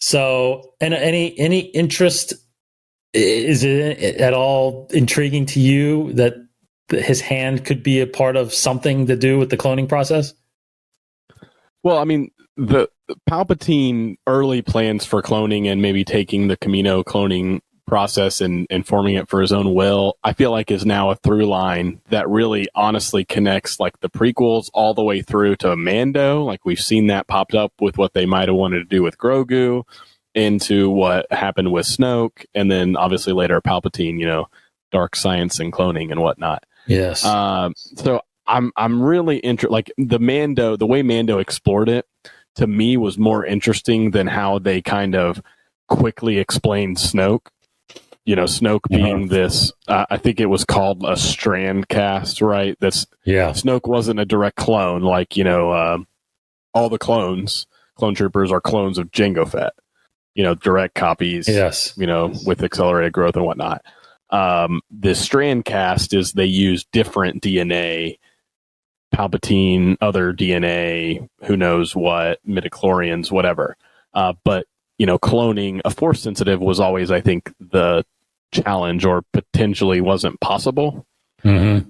So, and any interest, is it at all intriguing to you that his hand could be a part of something to do with the cloning process? Well, I mean, the Palpatine early plans for cloning and maybe taking the Camino cloning process and forming it for his own will, I feel like is now a through line that really honestly connects like the prequels all the way through to Mando. Like we've seen that popped up with what they might have wanted to do with Grogu, into what happened with Snoke, and then obviously later Palpatine, dark science and cloning and whatnot. Yes. So I'm really interested. Like the way Mando explored it to me was more interesting than how they kind of quickly explained Snoke. Snoke being this, I think it was called a strand cast, right? Snoke wasn't a direct clone, like, all the clone troopers are clones of Jango Fett, direct copies, yes, with accelerated growth and whatnot. This strand cast is they use different DNA, Palpatine, other DNA, who knows what, midichlorians, whatever. But, cloning a Force sensitive was always, I think, the challenge, or potentially wasn't possible. Mm-hmm.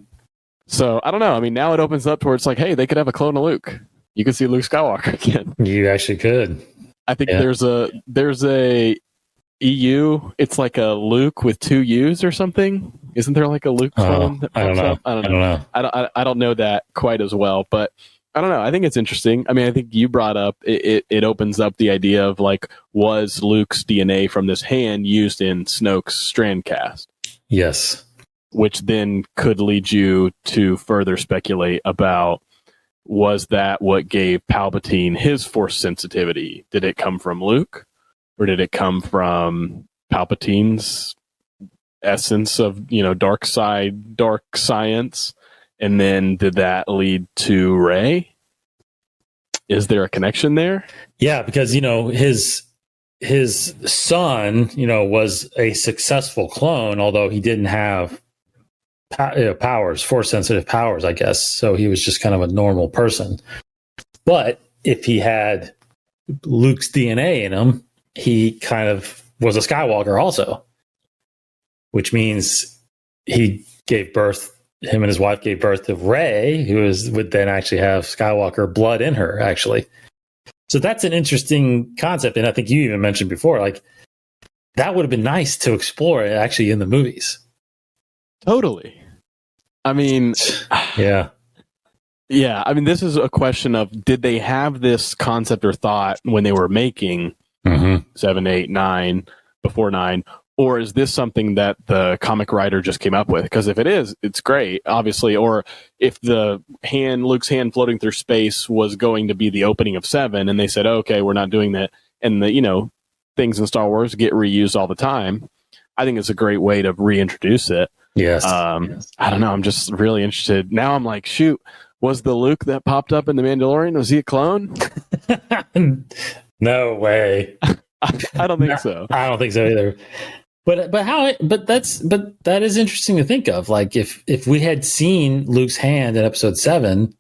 So I don't know. I mean, now it opens up towards like, hey, they could have a clone of Luke. You could see Luke Skywalker again. You actually could. I think there's a EU. It's like a Luke with 2 U's or something. Isn't there like a Luke clone? I don't know. I don't know that quite as well, but I don't know. I think it's interesting. I mean, I think you brought up it opens up the idea of like, was Luke's DNA from this hand used in Snoke's strand cast? Yes. Which then could lead you to further speculate about, was that what gave Palpatine his Force sensitivity? Did it come from Luke, or did it come from Palpatine's essence of, dark side, dark science? And then did that lead to Rey? Is there a connection there? Yeah, because his son, was a successful clone, although he didn't have powers, Force sensitive powers, I guess. So he was just kind of a normal person. But if he had Luke's DNA in him, he kind of was a Skywalker also, which means him and his wife gave birth to Rey, who would then actually have Skywalker blood in her, actually. So that's an interesting concept. And I think you even mentioned before, like, that would have been nice to explore it actually in the movies. Totally. I mean, yeah. Yeah. I mean, this is a question of, did they have this concept or thought when they were making 7, 8, 9, before 9? Or is this something that the comic writer just came up with? Because if it is, it's great, obviously. Or if Luke's hand floating through space was going to be the opening of 7, and they said, okay, we're not doing that, and things in Star Wars get reused all the time, I think it's a great way to reintroduce it. Yes. I don't know. I'm just really interested. Now I'm like, shoot, was the Luke that popped up in The Mandalorian, was he a clone? No way. I don't think so. I don't think so either. But that is interesting to think of. Like if we had seen Luke's hand in Episode 7,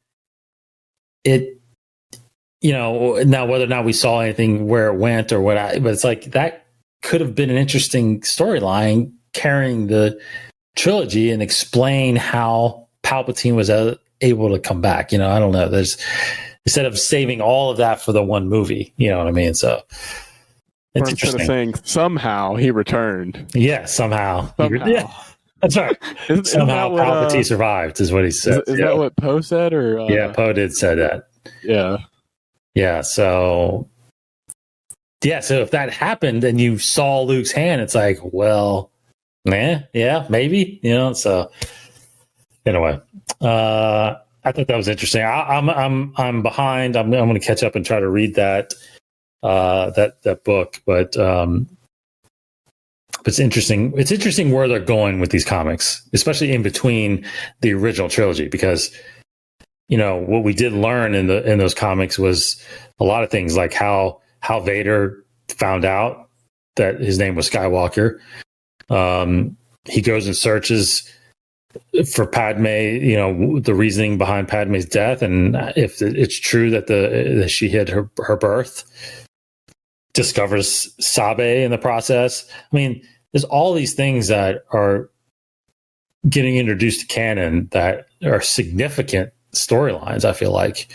now whether or not we saw anything where it went or but it's like that could have been an interesting storyline carrying the trilogy and explain how Palpatine was able to come back. I don't know. Instead of saving all of that for the one movie, you know what I mean? So. It's interesting. Instead of saying somehow he returned. Yeah, somehow. Yeah, that's right. Somehow Palpatine survived, is what he said. Is that what Poe said? Or yeah, Poe did say that. Yeah. Yeah. So if that happened and you saw Luke's hand, it's like, well, yeah, maybe. So anyway, I thought that was interesting. I'm behind. I'm going to catch up and try to read that. That book, but it's interesting. It's interesting where they're going with these comics, especially in between the original trilogy, because what we did learn in those comics was a lot of things, like how Vader found out that his name was Skywalker. He goes and searches for Padme, the reasoning behind Padme's death, and if it's true that she hid her birth. Discovers Sabe in the process. I mean, there's all these things that are getting introduced to canon that are significant storylines, I feel like.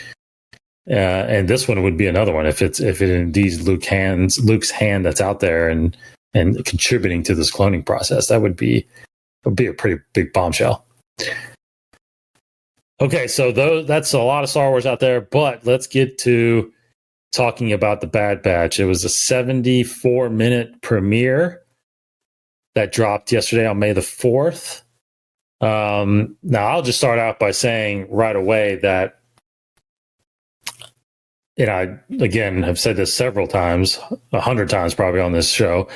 And this one would be another one if it indeed Luke's hand that's out there, and and contributing to this cloning process. That would be a pretty big bombshell. Okay, so that's a lot of Star Wars out there, but let's get to talking about the Bad Batch. It was a 74-minute premiere that dropped yesterday on May the 4th. Now, I'll just start out by saying right away that, I, again, have said this several times, 100 times probably on this show.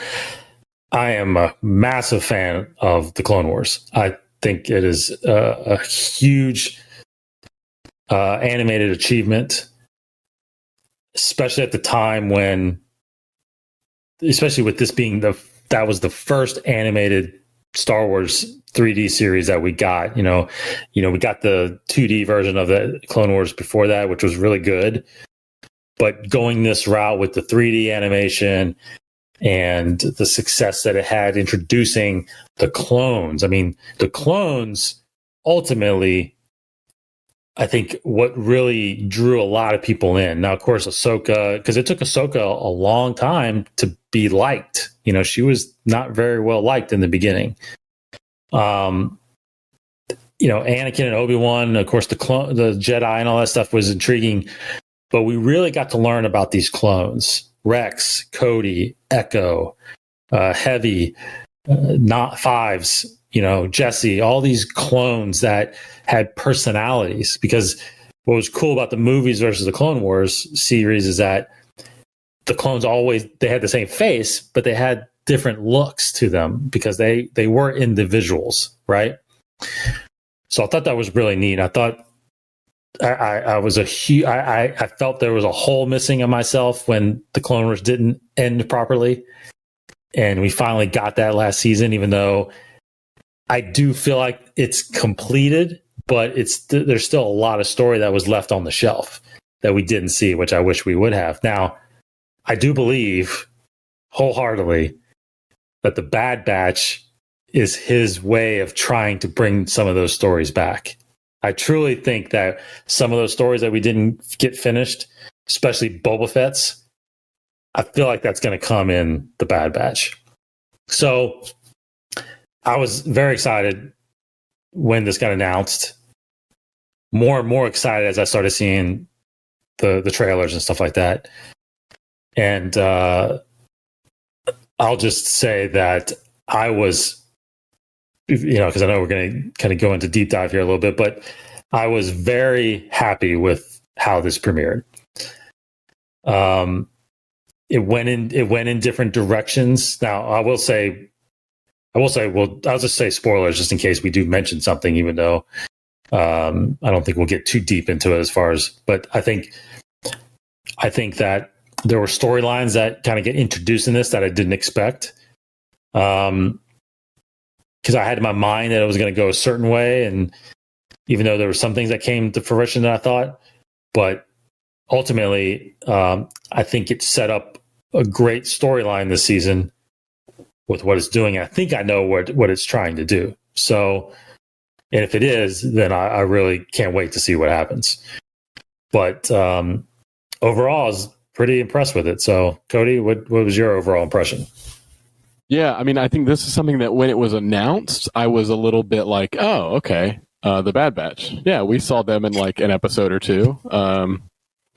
I am a massive fan of the Clone Wars. I think it is a huge animated achievement, especially at the time when, especially with this being that was the first animated Star Wars 3D series that we got. We got the 2D version of the Clone Wars before that, which was really good. But going this route with the 3D animation and the success that it had introducing the clones. I mean, the clones ultimately, I think, what really drew a lot of people in. Now, of course, Ahsoka, because it took Ahsoka a long time to be liked. She was not very well liked in the beginning. Anakin and Obi-Wan, of course, the Jedi and all that stuff was intriguing. But we really got to learn about these clones: Rex, Cody, Echo, Heavy, not Fives, Jesse, all these clones that had personalities. Because what was cool about the movies versus the Clone Wars series is that the clones they had the same face, but they had different looks to them because they were individuals, right? So I thought that was really neat. I thought I felt there was a hole missing in myself when the Clone Wars didn't end properly. And we finally got that last season, even though I do feel like it's completed, but there's still a lot of story that was left on the shelf that we didn't see, which I wish we would have. Now, I do believe wholeheartedly that the Bad Batch is his way of trying to bring some of those stories back. I truly think that some of those stories that we didn't get finished, especially Boba Fett's, I feel like that's going to come in the Bad Batch. So I was very excited when this got announced. More and more excited as I started seeing the trailers and stuff like that. And I'll just say that I was, because I know we're going to kind of go into deep dive here a little bit, but I was very happy with how this premiered. It went in different directions. Now, I will say, well, I'll just say spoilers just in case we do mention something, even though I don't think we'll get too deep into it but I think that there were storylines that kind of get introduced in this that I didn't expect. Because I had in my mind that it was going to go a certain way, and even though there were some things that came to fruition that I thought, but ultimately, I think it set up a great storyline this season with what it's doing. I think I know what it's trying to do. So, and if it is, then I really can't wait to see what happens. But overall, I was pretty impressed with it. So, Cody, what was your overall impression? Yeah, I mean, I think this is something that when it was announced, I was a little bit like, oh, okay, the Bad Batch. Yeah, we saw them in like an episode or two.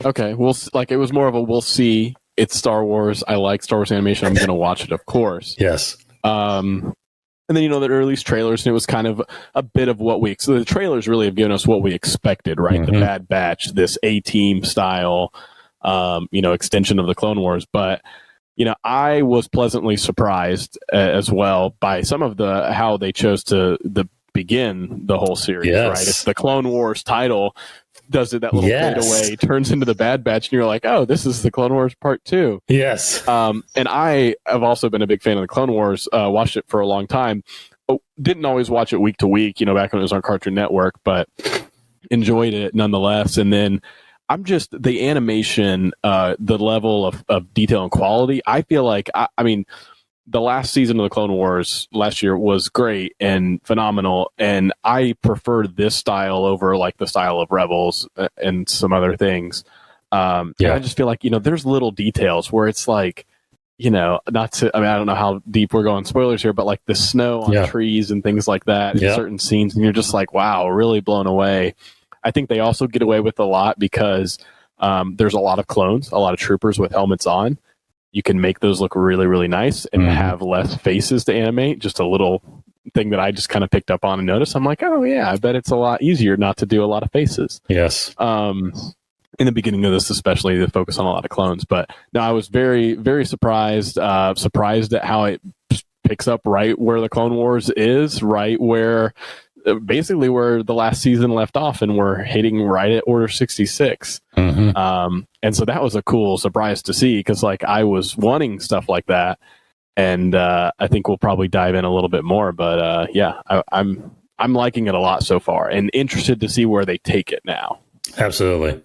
Okay, it was more of a we'll see. It's Star Wars. I like Star Wars animation. I'm going to watch it, of course. Yes. And then, they released trailers, and it was kind of a bit of what so the trailers really have given us what we expected, right? Mm-hmm. The Bad Batch, this A-Team style, extension of the Clone Wars. But I was pleasantly surprised as well by some of how they chose to begin the whole series. Yes. Right? It's the Clone Wars title does it that little fade away, turns into the Bad Batch, and you're like, oh, this is the Clone Wars Part 2. Yes. And I have also been a big fan of the Clone Wars. Watched it for a long time. Didn't always watch it week to week, back when it was on Cartoon Network, but enjoyed it nonetheless. And then the animation, the level of detail and quality, I feel like, I mean, the last season of the Clone Wars last year was great and phenomenal, and I preferred this style over like the style of Rebels and some other things. I just feel like, there's little details where it's like, not to, I mean, I don't know how deep we're going spoilers here, but like the snow on trees and things like that in certain scenes, and you're just like, wow, really blown away. I think they also get away with a lot because there's a lot of clones, a lot of troopers with helmets on. You can make those look really, really nice and have less faces to animate. Just a little thing that I just kind of picked up on and noticed. I'm like, oh yeah, I bet it's a lot easier not to do a lot of faces. Yes. In the beginning of this, especially, to focus on a lot of clones. But no, I was very, very surprised at how it picks up right where the Clone Wars is, right where basically where the last season left off, and we're hitting right at Order 66. And so that was a cool surprise to see, because like I was wanting stuff like that, and I think we'll probably dive in a little bit more. But I'm liking it a lot so far, and interested to see where they take it now. Absolutely.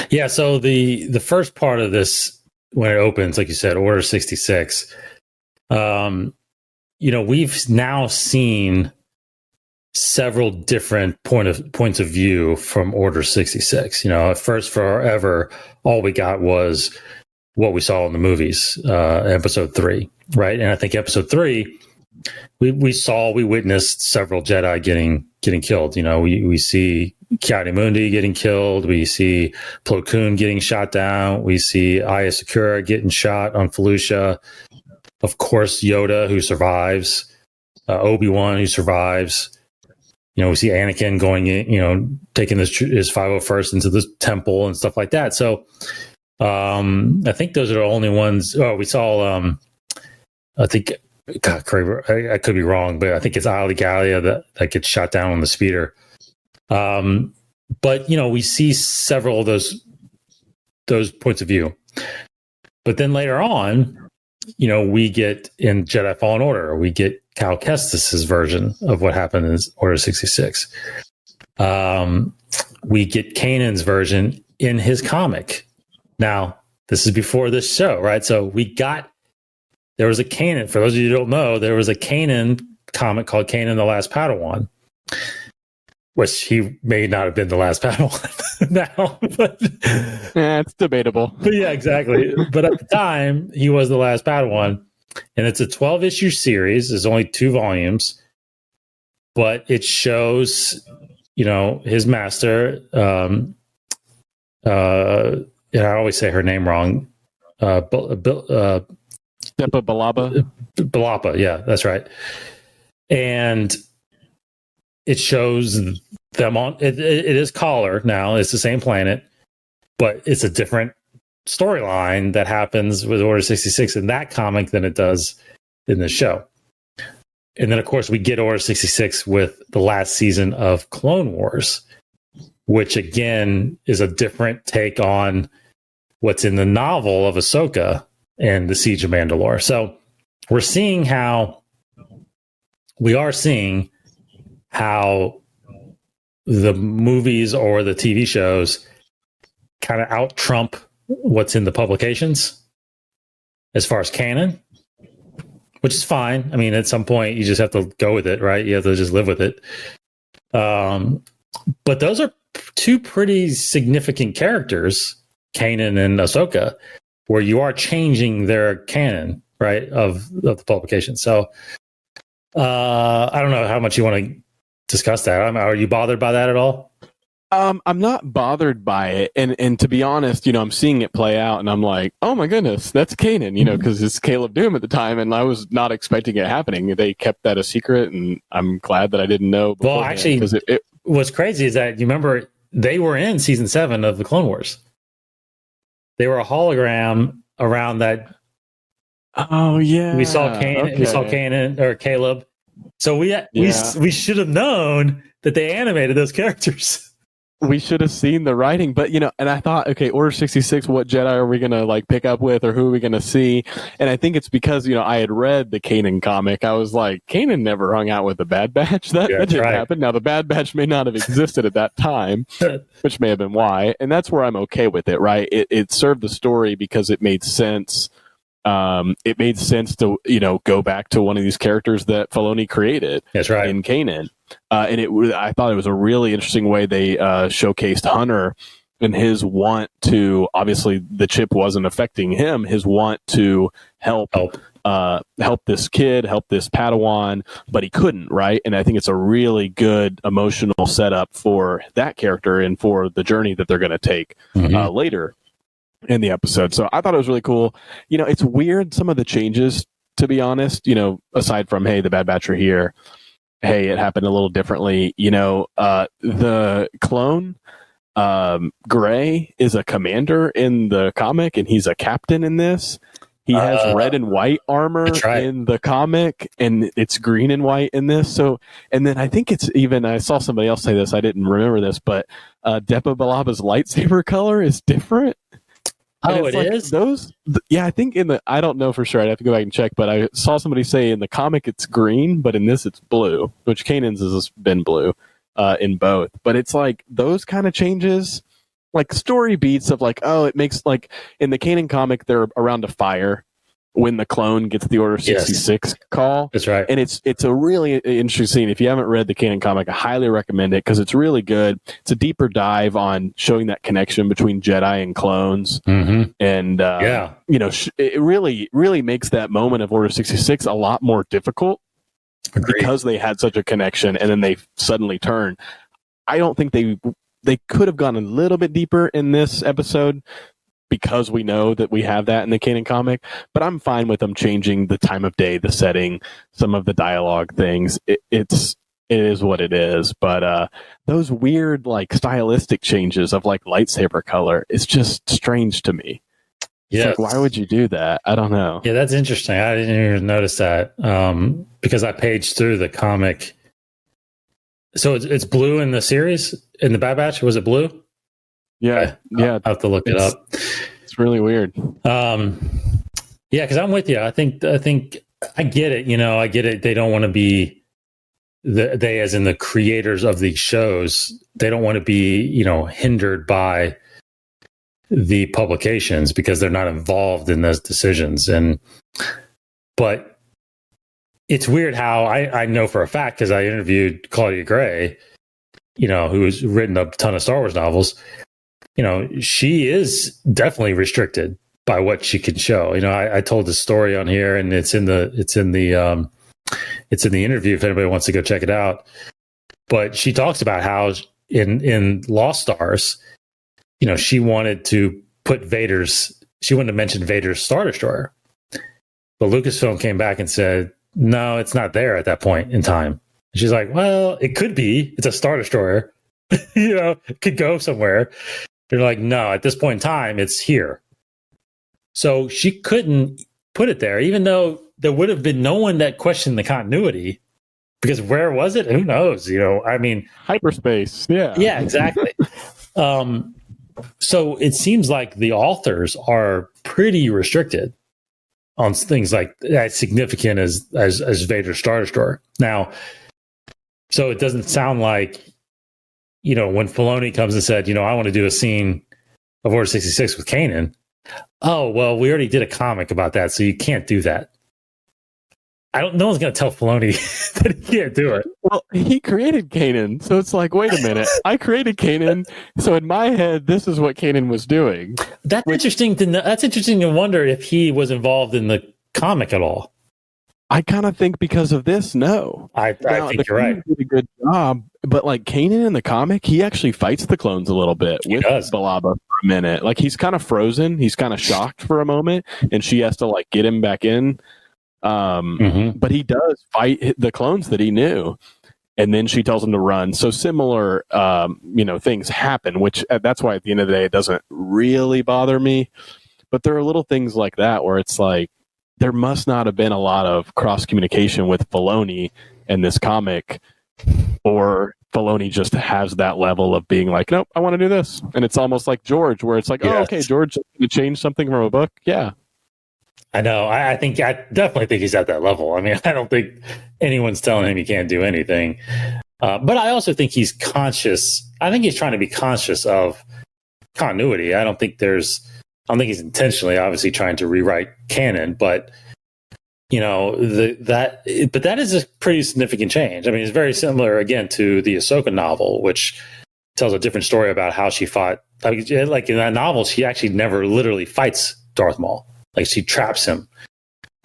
Yeah, so the first part of this, when it opens, like you said, Order 66, we've now seen several different points of view from Order 66. At first, forever, all we got was what we saw in the movies, Episode 3, right? And I think Episode 3, we witnessed several Jedi getting killed. We see Ki-Adi-Mundi getting killed. We see Plo Koon getting shot down. We see Aya Sakura getting shot on Felucia. Of course, Yoda, who survives. Obi-Wan, who survives. We see Anakin going in, taking his 501st into the temple and stuff like that. So I think those are the only ones. Oh, we saw, I think, God, I could be wrong, but I think it's Ali Gallia that gets shot down on the speeder. But we see several of those points of view. But then later on, we get in Jedi Fallen Order, we get Cal Kestis's version of what happened in Order 66. We get Kanan's version in his comic. Now, this is before this show, right? So there was a Kanan, for those of you who don't know, there was a Kanan comic called Kanan the Last Padawan, which he may not have been the last Padawan now. But, it's debatable. But yeah, exactly. But at the time, he was the last Padawan. And it's a 12-issue series. There's only 2 volumes. But it shows, his master. And I always say her name wrong. Depa Balaba? Balapa, yeah, that's right. And it shows them on it is Collar now. It's the same planet, but it's a different storyline that happens with Order 66 in that comic than it does in the show. And then, of course, we get Order 66 with the last season of Clone Wars, which, again, is a different take on what's in the novel of Ahsoka and the Siege of Mandalore. So we are seeing how the movies or the TV shows kind of out-trump what's in the publications as far as canon, which is fine. I mean, at some point, you just have to go with it, right? You have to just live with it. But those are 2 pretty significant characters, Kanan and Ahsoka, where you are changing their canon, right, of the publication. So I don't know how much you want to discuss that. Are you bothered by that at all? I'm not bothered by it, and to be honest, I'm seeing it play out, and I'm like, oh my goodness, that's Kanan, because it's Caleb Doom at the time, and I was not expecting it happening. They kept that a secret, and I'm glad that I didn't know. Well, actually, what's crazy is that you remember they were in season 7 of the Clone Wars. They were a hologram around that. Oh yeah, we saw Kanan. Okay. We saw Kanan or Caleb. So we should have known that they animated those characters. We should have seen the writing, but and I thought, okay, Order 66, what Jedi are we gonna pick up with, or who are we gonna see? And I think it's because I had read the Kanan comic. I was like, Kanan never hung out with the Bad Batch. That didn't happen. Now the Bad Batch may not have existed at that time, which may have been why. And that's where I'm okay with it, right? It served the story because it made sense. It made sense to go back to one of these characters that Filoni created. That's right. In Kanan. And I thought it was a really interesting way they showcased Hunter and his want to, obviously the chip wasn't affecting him, his want to help this kid, help this Padawan, but he couldn't, right? And I think it's a really good emotional setup for that character and for the journey that they're going to take later in the episode. So I thought it was really cool. It's weird, some of the changes, to be honest, aside from, hey, the Bad Batch are here. Hey, it happened a little differently. The clone, Gray, is a commander in the comic, and he's a captain in this. He has red and white armor in the comic, and it's green and white in this. So, and then I think it's even, I saw somebody else say this, I didn't remember this, but Depa Biloba's lightsaber color is different. Oh, it is? I think I don't know for sure. I'd have to go back and check, but I saw somebody say in the comic it's green, but in this it's blue, which Kanan's has been blue in both. But it's like those kind of changes, like story beats of like, oh, it makes, like in the Kanan comic, they're around a fire when the clone gets the Order 66 call. That's right. And it's a really interesting scene. If you haven't read the Kanan comic, I highly recommend it because it's really good. It's a deeper dive on showing that connection between Jedi and clones. And, it really, really makes that moment of Order 66 a lot more difficult. Agreed. Because they had such a connection and then they suddenly turn. I don't think they could have gone a little bit deeper in this episode, because we know that we have that in the Kanan comic, but I'm fine with them changing the time of day, the setting, some of the dialogue things. It is what it is. But those weird, like, stylistic changes of like lightsaber color is just strange to me. Yeah, like, why would you do that? I don't know. Yeah, that's interesting. I didn't even notice that because I paged through the comic. So it's blue in the series, in the Bad Batch. Was it blue? Yeah, I'll have to look it up. It's really weird. Yeah, because I'm with you. I think I get it. I get it. They don't want to be they, as in the creators of these shows, they don't want to be hindered by the publications because they're not involved in those decisions. But it's weird how I know for a fact, because I interviewed Claudia Gray, who's written a ton of Star Wars novels. She is definitely restricted by what she can show. I told the story on here, and it's in the interview if anybody wants to go check it out. But she talks about how in Lost Stars, she wanted to she wanted to mention Vader's Star Destroyer, but Lucasfilm came back and said, no, it's not there at that point in time. And she's like, well, it could be. It's a Star Destroyer. It could go somewhere. They're like, no, at this point in time, it's here. So she couldn't put it there, even though there would have been no one that questioned the continuity. Because where was it? Who knows? Hyperspace. Yeah. Yeah, exactly. So it seems like the authors are pretty restricted on things like as significant as Vader's Star Destroyer. Now, so it doesn't sound like, when Filoni comes and said, I want to do a scene of Order 66 with Kanan. Oh, well, we already did a comic about that, so you can't do that. No one's going to tell Filoni that he can't do it. Well, he created Kanan, so it's like, wait a minute. I created Kanan, so in my head, this is what Kanan was doing. That's interesting to know. That's interesting to wonder if he was involved in the comic at all. I kind of think because of this, no. I think you're right. Did a good job, but like Kanan in the comic, he actually fights the clones a little bit with Bilaba for a minute. Like he's kind of frozen, he's kind of shocked for a moment, and she has to like get him back in. But he does fight the clones that he knew, and then she tells him to run. So similar, things happen, which that's why at the end of the day it doesn't really bother me. But there are little things like that where it's like, there must not have been a lot of cross communication with Filoni in this comic, or Filoni just has that level of being like, nope, I want to do this. And it's almost like George, where it's like, oh, okay, George, you change something from a book? Yeah. I know. I definitely think he's at that level. I mean, I don't think anyone's telling him he can't do anything. But I also think he's conscious. I think he's trying to be conscious of continuity. I don't think he's intentionally, obviously, trying to rewrite canon, but that is a pretty significant change. I mean, it's very similar again to the Ahsoka novel, which tells a different story about how she fought Like in that novel, she actually never literally fights Darth Maul. Like she traps him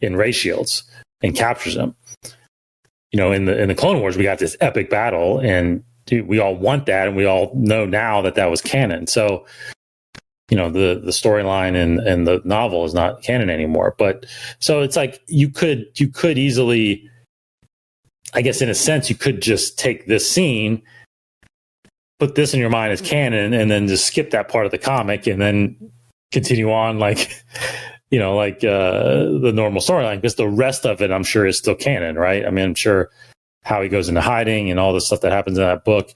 in ray shields and captures him. In the Clone Wars, we got this epic battle, and dude, we all want that, and we all know now that was canon. So, the storyline and the novel is not canon anymore. But so it's like you could easily, I guess, in a sense, you could just take this scene, put this in your mind as canon, and then just skip that part of the comic, and then continue on like the normal storyline, because the rest of it, I'm sure, is still canon, right? I mean, I'm sure how he goes into hiding and all the stuff that happens in that book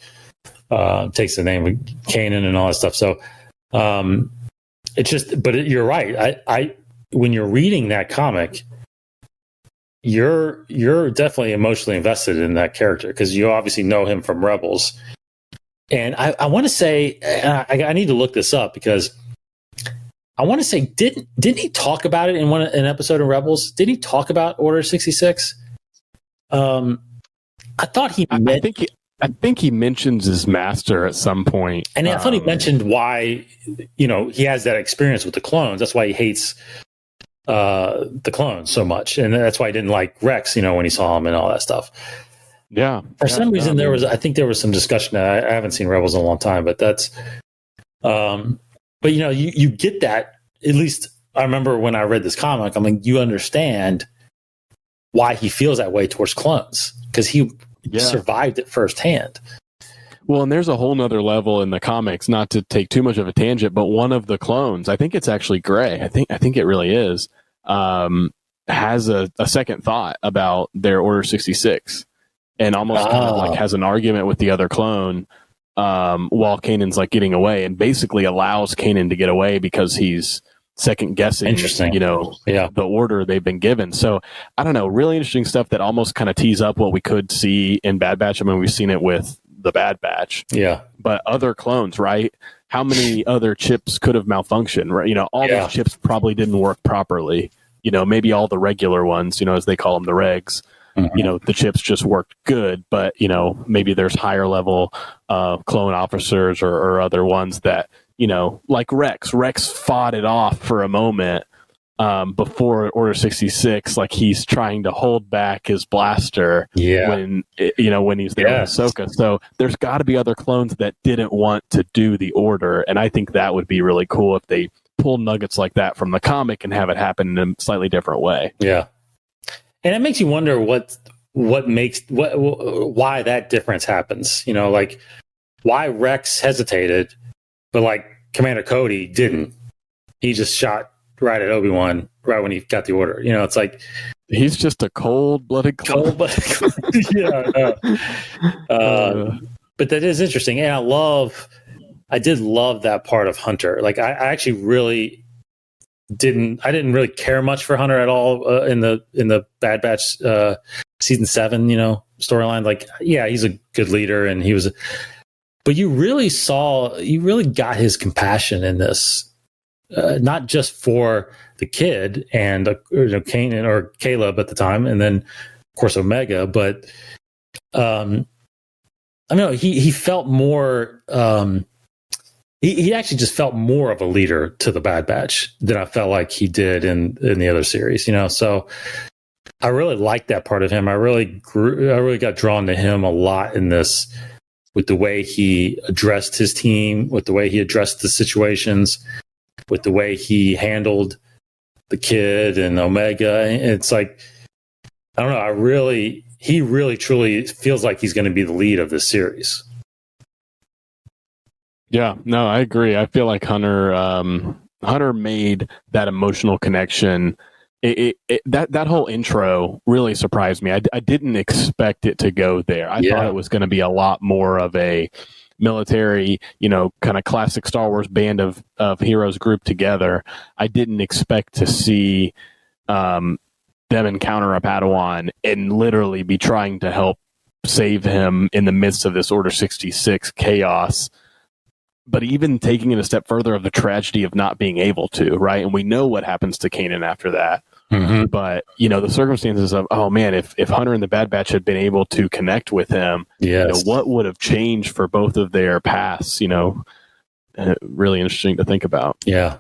takes the name of Kanan and all that stuff. So it's just, but you're right. I when you're reading that comic, you're definitely emotionally invested in that character, because you obviously know him from Rebels. And I want to say, I need to look this up, because I want to say, didn't he talk about it in an episode of Rebels? Did he talk about Order 66? I thought he. I think he mentions his master at some point, and I thought he mentioned why he has that experience with the clones. That's why he hates the clones so much, and that's why he didn't like Rex. When he saw him and all that stuff. Yeah. For some reason, there was some discussion. I haven't seen Rebels in a long time, but that's. But you get that. At least I remember when I read this comic, I'm like, you understand why he feels that way towards clones, because he survived it firsthand. Well, and there's a whole nother level in the comics, not to take too much of a tangent, but one of the clones, I think it's actually Gray. I think it really is, has a second thought about their Order 66, and almost kind of like has an argument with the other clone. While Kanan's like getting away, and basically allows Kanan to get away because he's second guessing, the order they've been given. So I don't know, really interesting stuff that almost kind of tees up what we could see in Bad Batch. I mean, we've seen it with the Bad Batch, but other clones, right? How many other chips could have malfunctioned, right? All those chips probably didn't work properly. Maybe all the regular ones, as they call them, the regs. Mm-hmm. The chips just worked good, but maybe there's higher level clone officers or other ones that like Rex fought it off for a moment before Order 66, like he's trying to hold back his blaster when he's there with Ahsoka. So there's got to be other clones that didn't want to do the order, and I think that would be really cool if they pull nuggets like that from the comic and have it happen in a slightly different way. Yeah. And it makes you wonder why that difference happens. Like why Rex hesitated, but like Commander Cody didn't. He just shot right at Obi-Wan right when he got the order. It's like he's just a cold-blooded clone. But that is interesting, and I did love that part of Hunter. Like I actually really. I didn't really care much for Hunter at all in the Bad Batch season 7 storyline. Like he's a good leader, and he was, but you really got his compassion in this, not just for the kid and Kanan or Caleb at the time, and then of course Omega, but I mean he felt more. He actually just felt more of a leader to the Bad Batch than I felt like he did in the other series, So I really liked that part of him. I really got drawn to him a lot in this, with the way he addressed his team, with the way he addressed the situations, with the way he handled the kid and Omega. It's like, I don't know. He really truly feels like he's going to be the lead of this series. Yeah, no, I agree. I feel like Hunter made that emotional connection. That whole intro really surprised me. I didn't expect it to go there. I thought it was going to be a lot more of a military, kind of classic Star Wars band of heroes grouped together. I didn't expect to see them encounter a Padawan and literally be trying to help save him in the midst of this Order 66 chaos. But even taking it a step further of the tragedy of not being able to, right? And we know what happens to Kanan after that. Mm-hmm. But, the circumstances of, oh man, if Hunter and the Bad Batch had been able to connect with him, what would have changed for both of their paths, really interesting to think about. Yeah.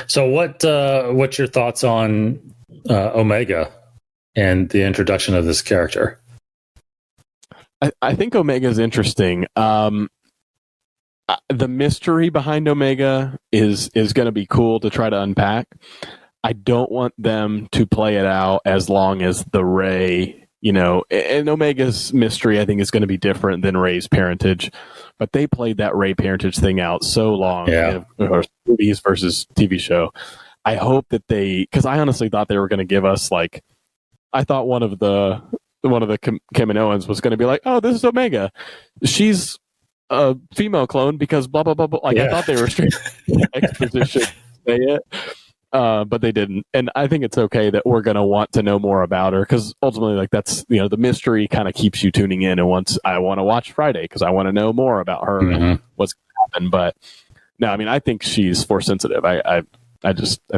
So what's your thoughts on Omega and the introduction of this character? I think Omega is interesting. The mystery behind Omega is going to be cool to try to unpack. I don't want them to play it out as long as the Rey, and Omega's mystery, I think, is going to be different than Rey's parentage. But they played that Rey parentage thing out so long, movies versus TV show. I hope that because I honestly thought they were going to give us I thought one of the Kaminoans was going to be like, oh, this is Omega. She's a female clone because blah, blah, blah, blah. I thought they were straight exposition to say it, but they didn't. And I think it's okay that we're going to want to know more about her because ultimately, that's, the mystery kind of keeps you tuning in. And once I want to watch Friday because I want to know more about her and what's going to happen. But no, I mean, I think she's force sensitive. I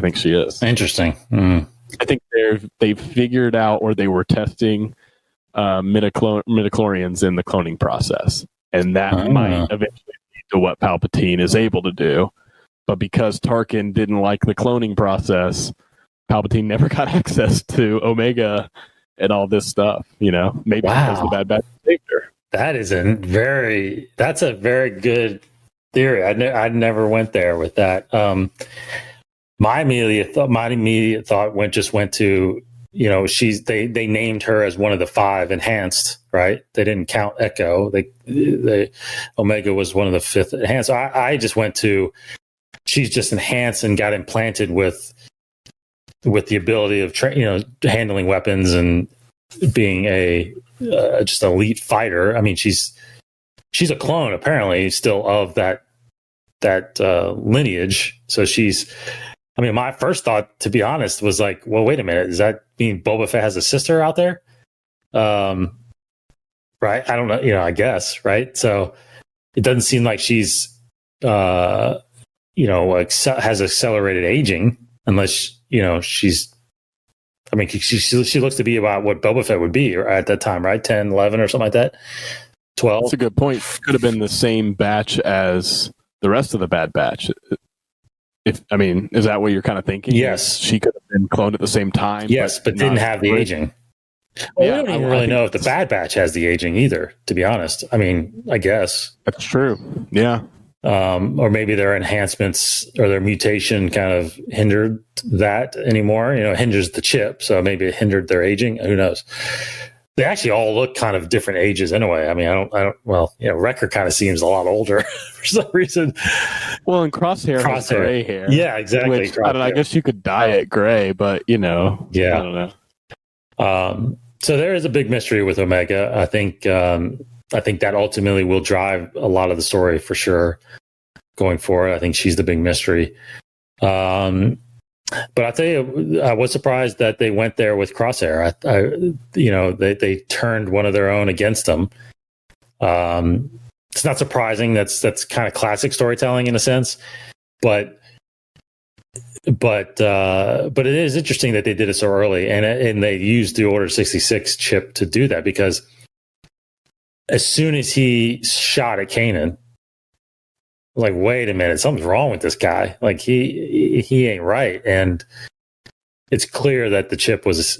think she is. Interesting. I think they've figured out, or they were testing midichlorians in the cloning process, and that might eventually lead to what Palpatine is able to do. But because Tarkin didn't like the cloning process, Palpatine never got access to Omega and all this stuff. Maybe because the Bad Batch saved her. That's a very good theory. I never went there with that. My immediate thought went to, they named her as one of the 5 enhanced, right? They didn't count Echo. They Omega was one of the 5th enhanced. So I just went to, she's just enhanced and got implanted with the ability of handling weapons and being a just elite fighter. I mean, she's a clone apparently still of that lineage. So my first thought, to be honest, was like, well, wait a minute. Does that mean Boba Fett has a sister out there? Right. I don't know, I guess. Right. So it doesn't seem like she's, has accelerated aging unless, she's, she looks to be about what Boba Fett would be at that time, right? 10, 11 or something like that. 12. That's a good point. Could have been the same batch as the rest of the Bad Batch. Is that what you're kind of thinking? Yes. She could have been cloned at the same time. Yes, but didn't have the aging. Well, we don't even really know if the Bad Batch has the aging either, to be honest. I guess. That's true. Yeah. Or maybe their enhancements or their mutation kind of hindered that anymore. Hinders the chip, so maybe it hindered their aging. Who knows? They actually all look kind of different ages anyway. I don't. Well, Wrecker kind of seems a lot older for some reason. Well, and Crosshair has gray hair. Yeah, exactly. Which, I don't know. I guess you could dye it gray, but Yeah. I don't know. So there is a big mystery with Omega. I think that ultimately will drive a lot of the story for sure going forward. I think she's the big mystery. But I'll tell you, I was surprised that they went there with Crosshair. They turned one of their own against them. It's not surprising. That's kind of classic storytelling in a sense, but it is interesting that they did it so early, and they used the Order 66 chip to do that, because as soon as he shot at Kanan, like, wait a minute, something's wrong with this guy. Like, he ain't right, and it's clear that the chip was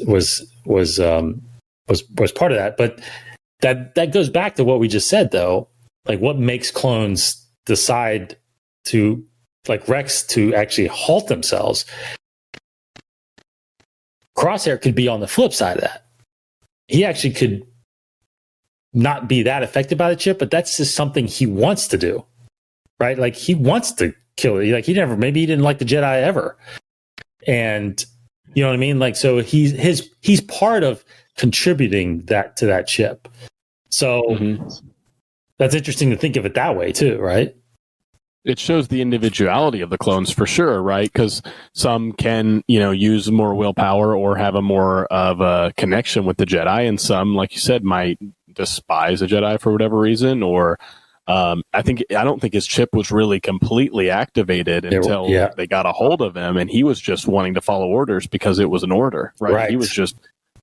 part of that. But that goes back to what we just said, though. Like, what makes clones decide to, like Rex, to actually halt themselves? Crosshair could be on the flip side of that. He actually could not be that affected by the chip, but that's just something he wants to do. Right? Like, he wants to kill it. Like, maybe he didn't like the Jedi ever. And you know what I mean? Like, so he's part of contributing that to that chip. So that's interesting to think of it that way too, right? It shows the individuality of the clones for sure, right? Because some can, use more willpower or have a more of a connection with the Jedi, and some, like you said, might despise a Jedi for whatever reason, or I don't think his chip was really completely activated until they got a hold of him, and he was just wanting to follow orders because it was an order, right? He was just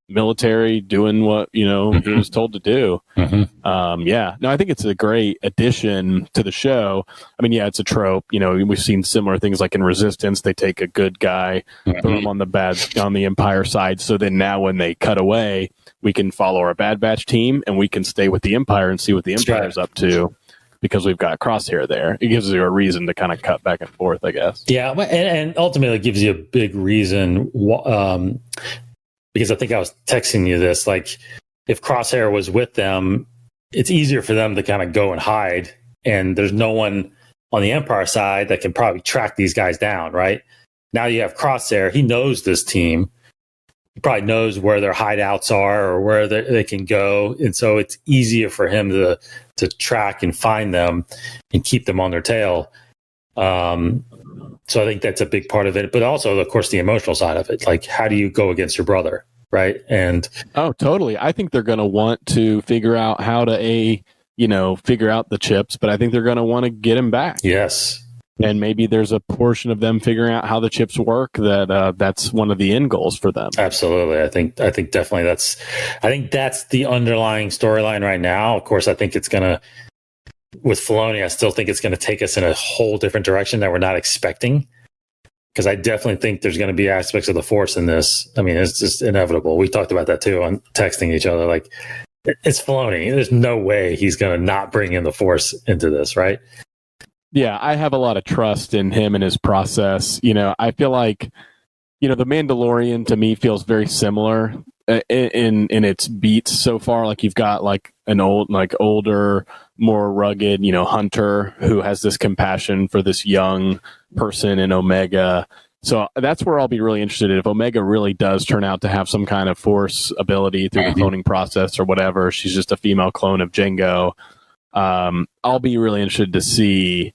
military, doing what he was told to do. No, I think it's a great addition to the show. I mean, yeah, it's a trope. We've seen similar things like in Resistance. They take a good guy, throw him on the Empire side. So then now when they cut away, we can follow our Bad Batch team and we can stay with the Empire and see what the Empire's up to. Because we've got Crosshair there. It gives you a reason to kind of cut back and forth, I guess. Yeah, and ultimately it gives you a big reason. Because I think I was texting you this, like, if Crosshair was with them, it's easier for them to kind of go and hide. And there's no one on the Empire side that can probably track these guys down, right? Now you have Crosshair. He knows this team. He probably knows where their hideouts are or where they can go. And so it's easier for him to track and find them and keep them on their tail. So I think that's a big part of it. But also, of course, the emotional side of it. Like, how do you go against your brother, right? And totally. I think they're going to want to figure out how to, figure out the chips. But I think they're going to want to get him back. Yes. And maybe there's a portion of them figuring out how the chips work that's one of the end goals for them. Absolutely. I think definitely that's the underlying storyline right now. Of course, I think it's going to, with Filoni, I still think it's going to take us in a whole different direction that we're not expecting. Because I definitely think there's going to be aspects of the Force in this. I mean, it's just inevitable. We talked about that too on texting each other. Like, it's Filoni. There's no way he's going to not bring in the Force into this, right? Yeah, I have a lot of trust in him and his process. I feel like, the Mandalorian to me feels very similar in its beats so far. Like, you've got like an older, more rugged, hunter who has this compassion for this young person in Omega. So that's where I'll be really interested in if Omega really does turn out to have some kind of Force ability through the cloning process or whatever. She's just a female clone of Jango. I'll be really interested to see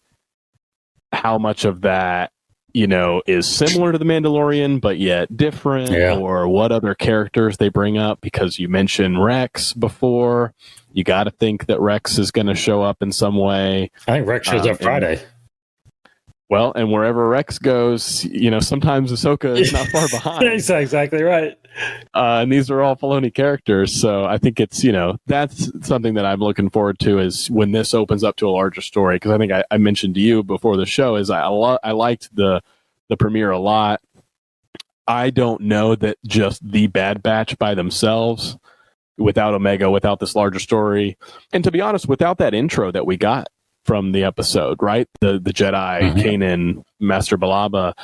how much of that, is similar to the Mandalorian, but yet different, or what other characters they bring up, because you mentioned Rex before. You got to think that Rex is going to show up in some way. I think Rex shows up Friday. Well, and wherever Rex goes, sometimes Ahsoka is not far behind. That's exactly right. And these are all Filoni characters. So I think it's, that's something that I'm looking forward to is when this opens up to a larger story. Because I think I mentioned to you before the show is I liked the premiere a lot. I don't know that just the Bad Batch by themselves, without Omega, without this larger story, and to be honest, without that intro that we got from the episode, right? The Jedi, Kanan, Master Balaba.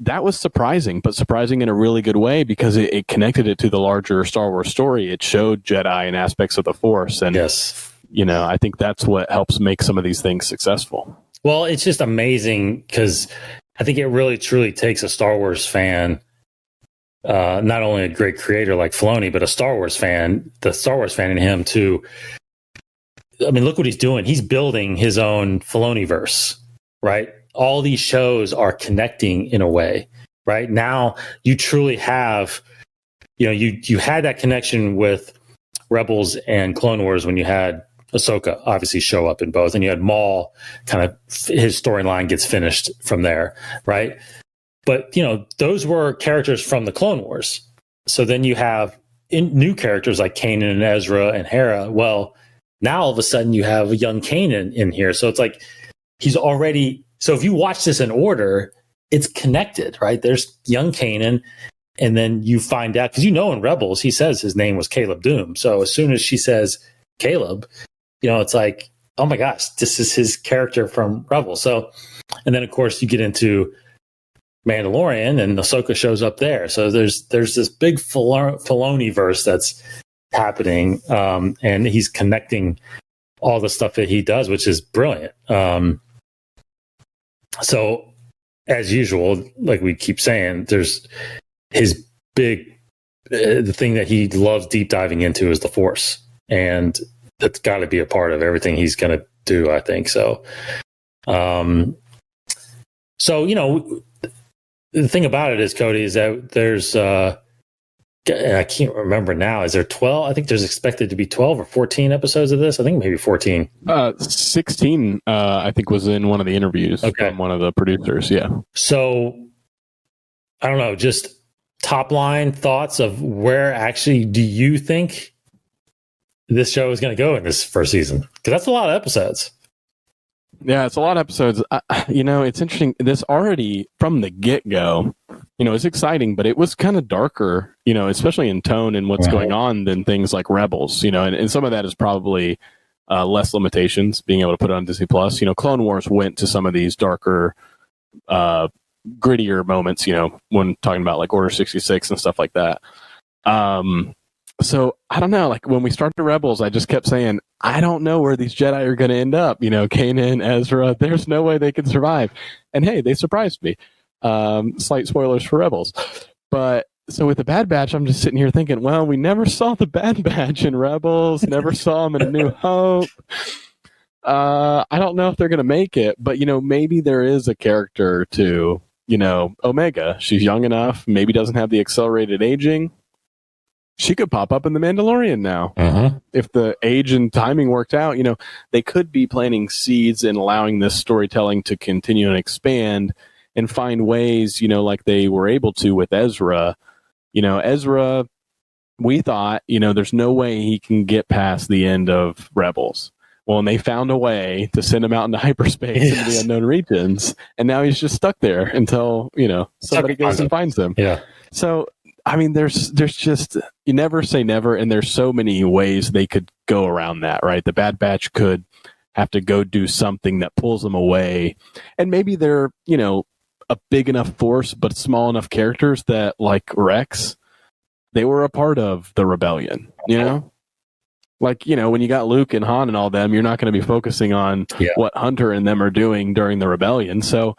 That was surprising, but surprising in a really good way because it connected it to the larger Star Wars story. It showed Jedi and aspects of the Force. And, I think that's what helps make some of these things successful. Well, it's just amazing because I think it really, truly takes a Star Wars fan, not only a great creator like Filoni, but a Star Wars fan, the Star Wars fan in him to, I mean, look what he's doing. He's building his own Filoni-verse, right? All these shows are connecting in a way, right? Now you truly have, you had that connection with Rebels and Clone Wars when you had Ahsoka obviously show up in both, and you had Maul kind of, his storyline gets finished from there, right? But, those were characters from the Clone Wars. So then you have new characters like Kanan and Ezra and Hera. Well, now all of a sudden you have a young Kanan in here. So it's like he's already, so if you watch this in order, it's connected, right? There's young Kanan, and then you find out, because in Rebels, he says his name was Caleb Doom. So as soon as she says Caleb, it's like, oh my gosh, this is his character from Rebels. So, and then of course you get into Mandalorian and Ahsoka shows up there. So there's this big Filoni verse that's happening, and he's connecting all the stuff that he does, which is brilliant. So as usual, like we keep saying, there's his big, the thing that he loves deep diving into is the Force, and that's got to be a part of everything he's going to do, I think. So, the thing about it is, Cody, is that there's, I can't remember now. Is there 12? I think there's expected to be 12 or 14 episodes of this. I think maybe 14. 16, I think, was in one of the interviews from one of the producers. Yeah. So I don't know. Just top line thoughts of where actually do you think this show is going to go in this first season? Because that's a lot of episodes. Yeah, it's a lot of episodes. It's interesting. This already, from the get-go, it's exciting, but it was kind of darker, especially in tone and what's going on than things like Rebels, and some of that is probably less limitations, being able to put it on Disney+. Clone Wars went to some of these darker, grittier moments, when talking about like Order 66 and stuff like that. So I don't know, like when we started Rebels, I just kept saying, I don't know where these Jedi are going to end up. Kanan, Ezra, there's no way they can survive. And hey, they surprised me. Slight spoilers for Rebels. But so with the Bad Batch, I'm just sitting here thinking, well, we never saw the Bad Batch in Rebels, never saw them in A New Hope. I don't know if they're going to make it, but maybe there is a character to, Omega. She's young enough, maybe doesn't have the accelerated aging. She could pop up in The Mandalorian now. If the age and timing worked out, they could be planting seeds and allowing this storytelling to continue and expand and find ways, like they were able to with Ezra. Ezra, we thought, there's no way he can get past the end of Rebels. Well, and they found a way to send him out into hyperspace into the unknown regions, and now he's just stuck there until, somebody goes and finds him. Yeah. So, I mean, there's just, you never say never, and there's so many ways they could go around that, right? The Bad Batch could have to go do something that pulls them away, and maybe they're, a big enough force, but small enough characters that, like Rex, they were a part of the rebellion, Like, when you got Luke and Han and all them, you're not going to be focusing on what Hunter and them are doing during the rebellion. So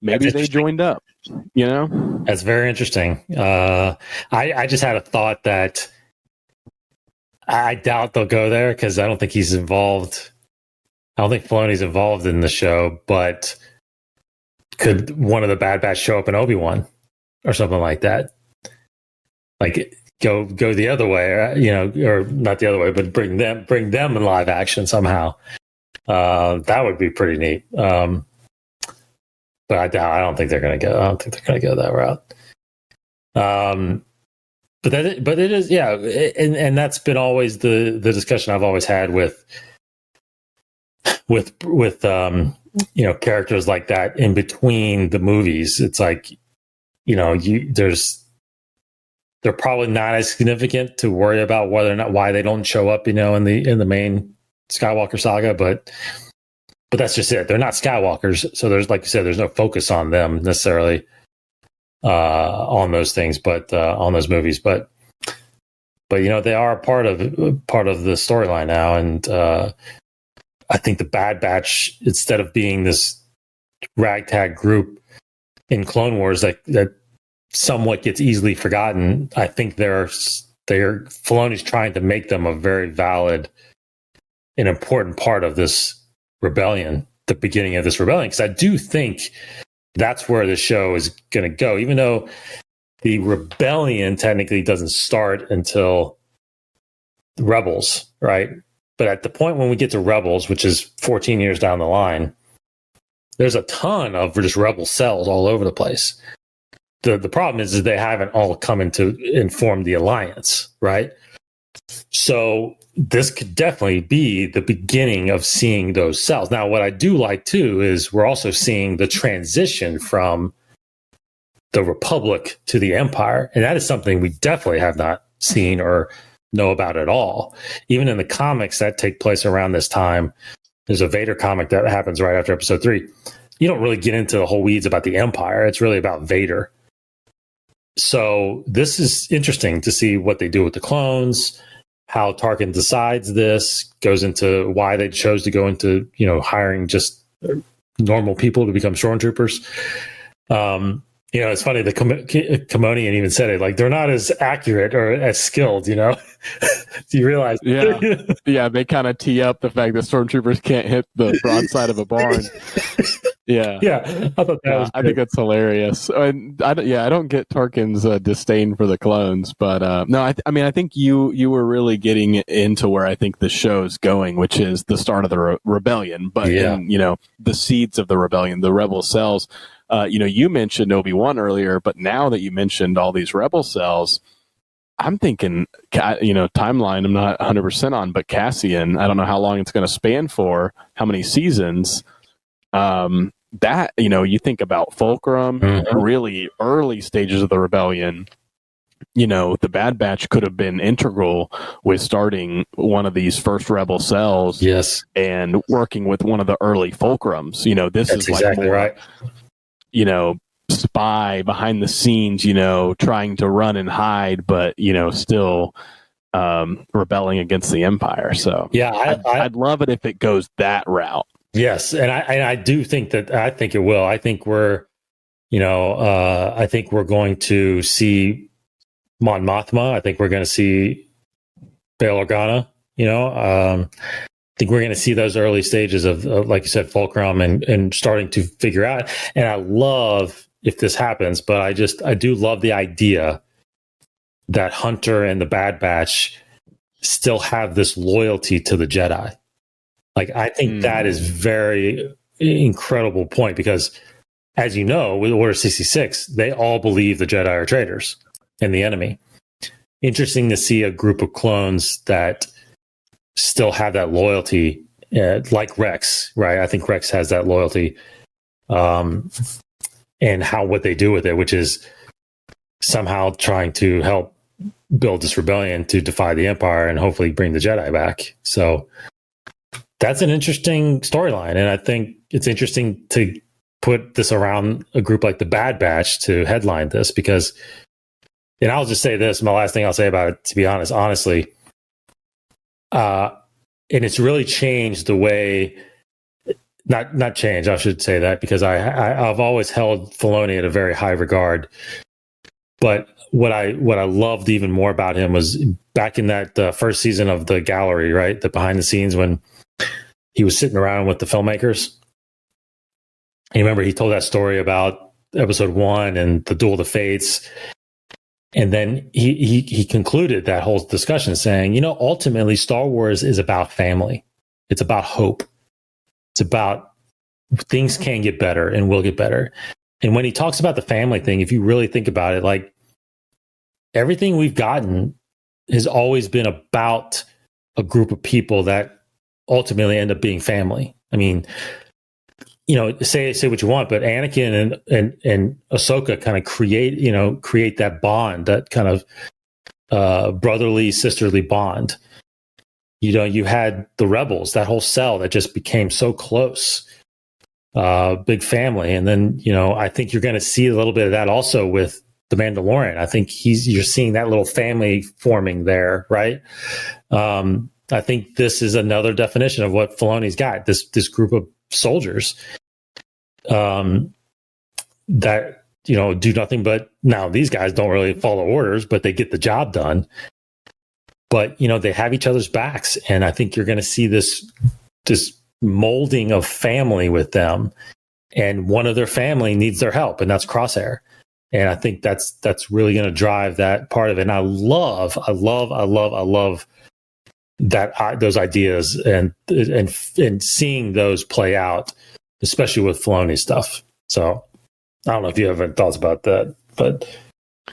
maybe they joined up, That's very interesting. I just had a thought that I doubt they'll go there because I don't think he's involved. I don't think Filoni's involved in the show, but could one of the Bad Batch show up in Obi-Wan or something like that? Like go the other way, or not the other way, but bring them in live action somehow. That would be pretty neat. But I don't think they're going to go. I don't think they're going to go that route. But it is, yeah, and that's been always the discussion I've always had with characters like that in between the movies. It's like, they're probably not as significant to worry about whether or not why they don't show up, in the main Skywalker saga, but that's just it. They're not Skywalkers, so there's, like you said, there's no focus on them necessarily on those things, but on those movies, but they are a part of the storyline now, and I think the Bad Batch, instead of being this ragtag group in Clone Wars that somewhat gets easily forgotten, I think they're Filoni's trying to make them a very valid and important part of this rebellion, the beginning of this rebellion, because I do think that's where the show is going to go, even though the rebellion technically doesn't start until Rebels, right? But at the point when we get to Rebels, which is 14 years down the line, there's a ton of just rebel cells all over the place. The problem is they haven't all come into inform the alliance, right? So this could definitely be the beginning of seeing those cells. Now, what I do like too is we're also seeing the transition from the Republic to the Empire, and that is something we definitely have not seen or know about at all. Even in the comics that take place around this time, there's a Vader comic that happens right after Episode 3. You don't really get into the whole weeds about the Empire. It's really about Vader. So this is interesting to see what they do with the clones, how Tarkin decides this, goes into why they chose to go into, hiring just normal people to become stormtroopers. It's funny, the Kamonian even said it, like, they're not as accurate or as skilled, Do you realize? Yeah, they kind of tee up the fact that stormtroopers can't hit the broadside of a barn. Yeah, I thought that was. I think that's hilarious. And I don't get Tarkin's disdain for the clones, but no, I think you were really getting into where I think the show's going, which is the start of the rebellion, but in, the seeds of the rebellion, the rebel cells. You mentioned Obi-Wan earlier, but now that you mentioned all these rebel cells, I'm thinking, timeline I'm not 100% on, but Cassian, I don't know how long it's going to span for, how many seasons. You think about Fulcrum, really early stages of the rebellion. The Bad Batch could have been integral with starting one of these first rebel cells, yes, and working with one of the early Fulcrums. This that's is like exactly more, right. Spy behind the scenes, trying to run and hide, but still rebelling against the Empire. So Yeah, I'd love it if it goes that route. yes, and I do think that I think it will. I think I think we're going to see Mon Mothma. I think we're going to see Bail Organa. I think we're going to see those early stages of like you said, Fulcrum and starting to figure out. And I love if this happens, but I do love the idea that Hunter and the Bad Batch still have this loyalty to the Jedi. Like, I think that is very incredible point because, as you know, with Order 66, they all believe the Jedi are traitors and the enemy. Interesting to see a group of clones that still have that loyalty, like Rex, right? I think Rex has that loyalty, and what they do with it, which is somehow trying to help build this rebellion to defy the Empire and hopefully bring the Jedi back. So that's an interesting storyline, and I think it's interesting to put this around a group like the Bad Batch to headline this because, and I'll just say this, my last thing I'll say about it, to be honestly, and it's really changed the way, not changed, I should say that, because I've always held Filoni at a very high regard. But what I loved even more about him was back in that first season of The Gallery, right? The behind the scenes when he was sitting around with the filmmakers. And remember, he told that story about episode 1 and the Duel of the Fates. And then he concluded that whole discussion saying, ultimately Star Wars is about family. It's about hope. It's about things can get better and will get better. And when he talks about the family thing, if you really think about it, like everything we've gotten has always been about a group of people that ultimately end up being family. I mean, say what you want, but Anakin and Ahsoka kind of create that bond, that kind of brotherly, sisterly bond. You had the rebels, that whole cell that just became so close, big family. And then, I think you're going to see a little bit of that also with the Mandalorian. I think you're seeing that little family forming there, right? I think this is another definition of what Filoni's got, this group of soldiers that do nothing but, now these guys don't really follow orders, but they get the job done. But they have each other's backs, and I think you're going to see this molding of family with them, and one of their family needs their help, and that's Crosshair. And I think that's really going to drive that part of it. And I love that those ideas and seeing those play out, especially with Filoni stuff. So I don't know if you have any thoughts about that, but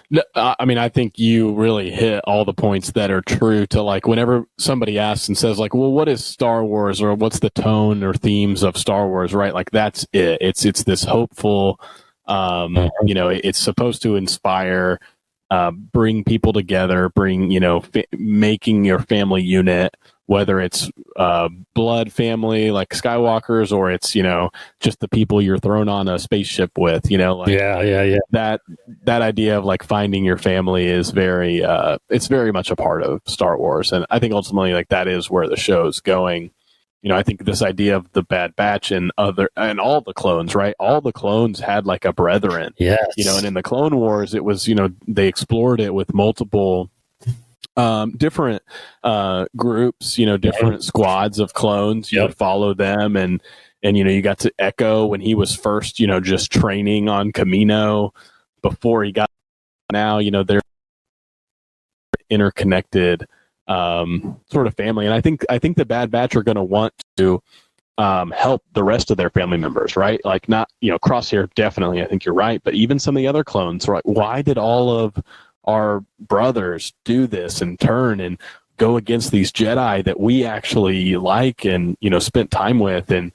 no, I mean, I think you really hit all the points that are true to, like, whenever somebody asks and says, like, well, what is Star Wars, or what's the tone or themes of Star Wars, right? Like, that's it. It's this hopeful, it's supposed to inspire, bring people together, making your family unit, whether it's blood family like Skywalkers, or it's just the people you're thrown on a spaceship with, yeah. That idea of like finding your family is it's very much a part of Star Wars, and I think ultimately like that is where the show's going. I think this idea of the Bad Batch and all the clones, right? All the clones had like a brethren, yes. And in the Clone Wars, it was, they explored it with multiple different groups, different squads of clones. You would follow them, and you got to Echo when he was first, just training on Camino before he got. Now, they're interconnected sort of family, and I think the Bad Batch are going to want to help the rest of their family members, right? Like, not, Crosshair, definitely, I think you're right, but even some of the other clones, right? Why did all of our brothers do this and turn and go against these Jedi that we actually like and, spent time with? And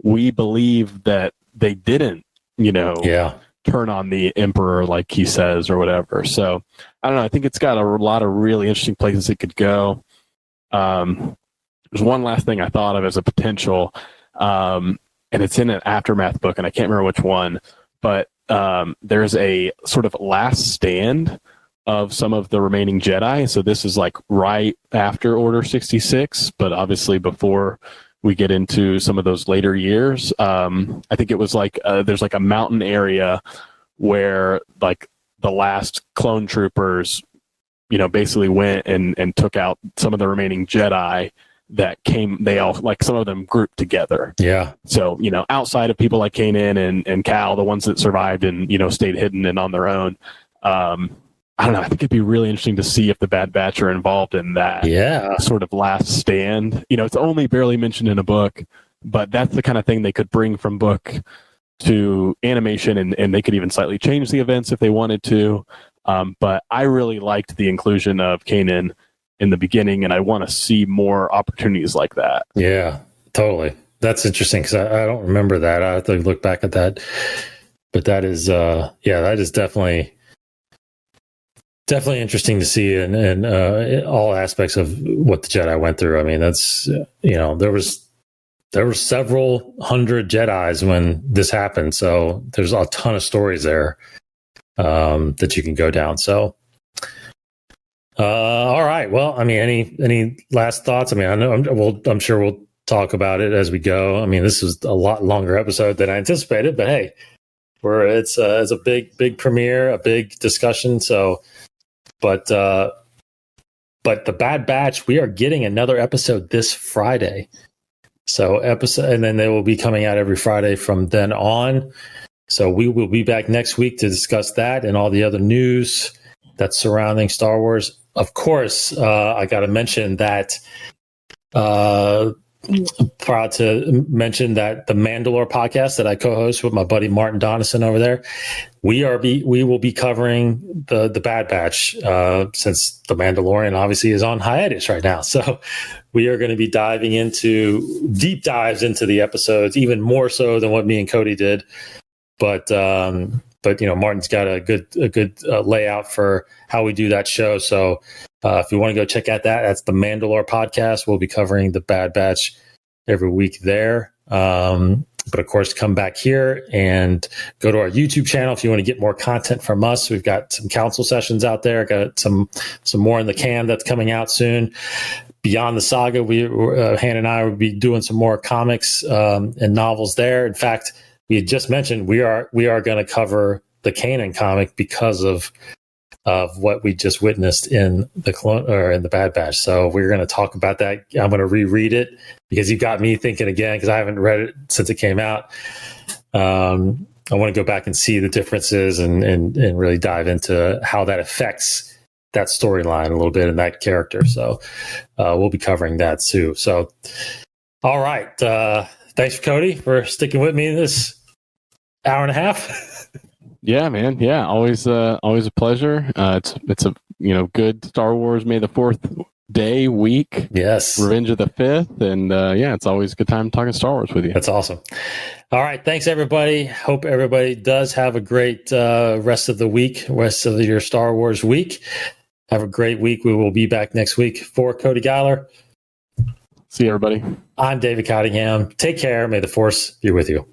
we believe that they didn't, Yeah. turn on the Emperor like he says or whatever. So I don't know. I think it's got a lot of really interesting places it could go. There's one last thing I thought of as a potential, and it's in an Aftermath book, and I can't remember which one, but there's a sort of last stand of some of the remaining Jedi. So this is like right after Order 66, but obviously before we get into some of those later years. I think it was like there's like a mountain area where like the last clone troopers, basically went and took out some of the remaining Jedi that came. They all, like, some of them grouped together. Yeah. So, outside of people like Kanan and Cal, the ones that survived and, stayed hidden and on their own, I don't know. I think it'd be really interesting to see if the Bad Batch are involved in that sort of last stand. It's only barely mentioned in a book, but that's the kind of thing they could bring from book to animation, and they could even slightly change the events if they wanted to. But I really liked the inclusion of Kanan in the beginning, and I want to see more opportunities like that. Yeah, totally. That's interesting because I don't remember that. I have to look back at that. But that is, that is definitely interesting to see in all aspects of what the Jedi went through. I mean, that's, there were several hundred Jedis when this happened. So there's a ton of stories there that you can go down. So, all right. Well, I mean, any last thoughts? I mean, I know I'm sure we'll talk about it as we go. I mean, this is a lot longer episode than I anticipated, but hey, it's a big premiere, a big discussion. So, but the Bad Batch, we are getting another episode this Friday. So and then they will be coming out every Friday from then on. So we will be back next week to discuss that and all the other news that's surrounding Star Wars. Of course, I got to mention that. Proud to mention that the Mandalore podcast that I co-host with my buddy Martin Donison over there, we will be covering the Bad Batch since the Mandalorian obviously is on hiatus right now. So we are going to be diving into deep dives into the episodes, even more so than what me and Cody did. But Martin's got a good layout for how we do that show. So if you want to go check out that's the Mandalore podcast. We'll be covering the Bad Batch every week there. But of course, come back here and go to our YouTube channel if you want to get more content from us. We've got some council sessions out there. Got some more in the can that's coming out soon. Beyond the Saga, Han and I will be doing some more comics and novels there. In fact, we had just mentioned we are going to cover the Kanan comic because of what we just witnessed in the Bad Batch. So we're going to talk about that. I'm going to reread it because you got me thinking again because I haven't read it since it came out. I want to go back and see the differences and really dive into how that affects that storyline a little bit and that character. So we'll be covering that too. So, all right. Thanks, Cody, for sticking with me this hour and a half. Yeah, man. Yeah, always a pleasure. It's a good Star Wars May the 4th day week. Yes, Revenge of the 5th, and it's always a good time talking Star Wars with you. That's awesome. All right, thanks everybody. Hope everybody does have a great rest of the week, rest of your Star Wars week. Have a great week. We will be back next week. For Cody Geiler. See you, everybody. I'm David Cottingham. Take care. May the Force be with you.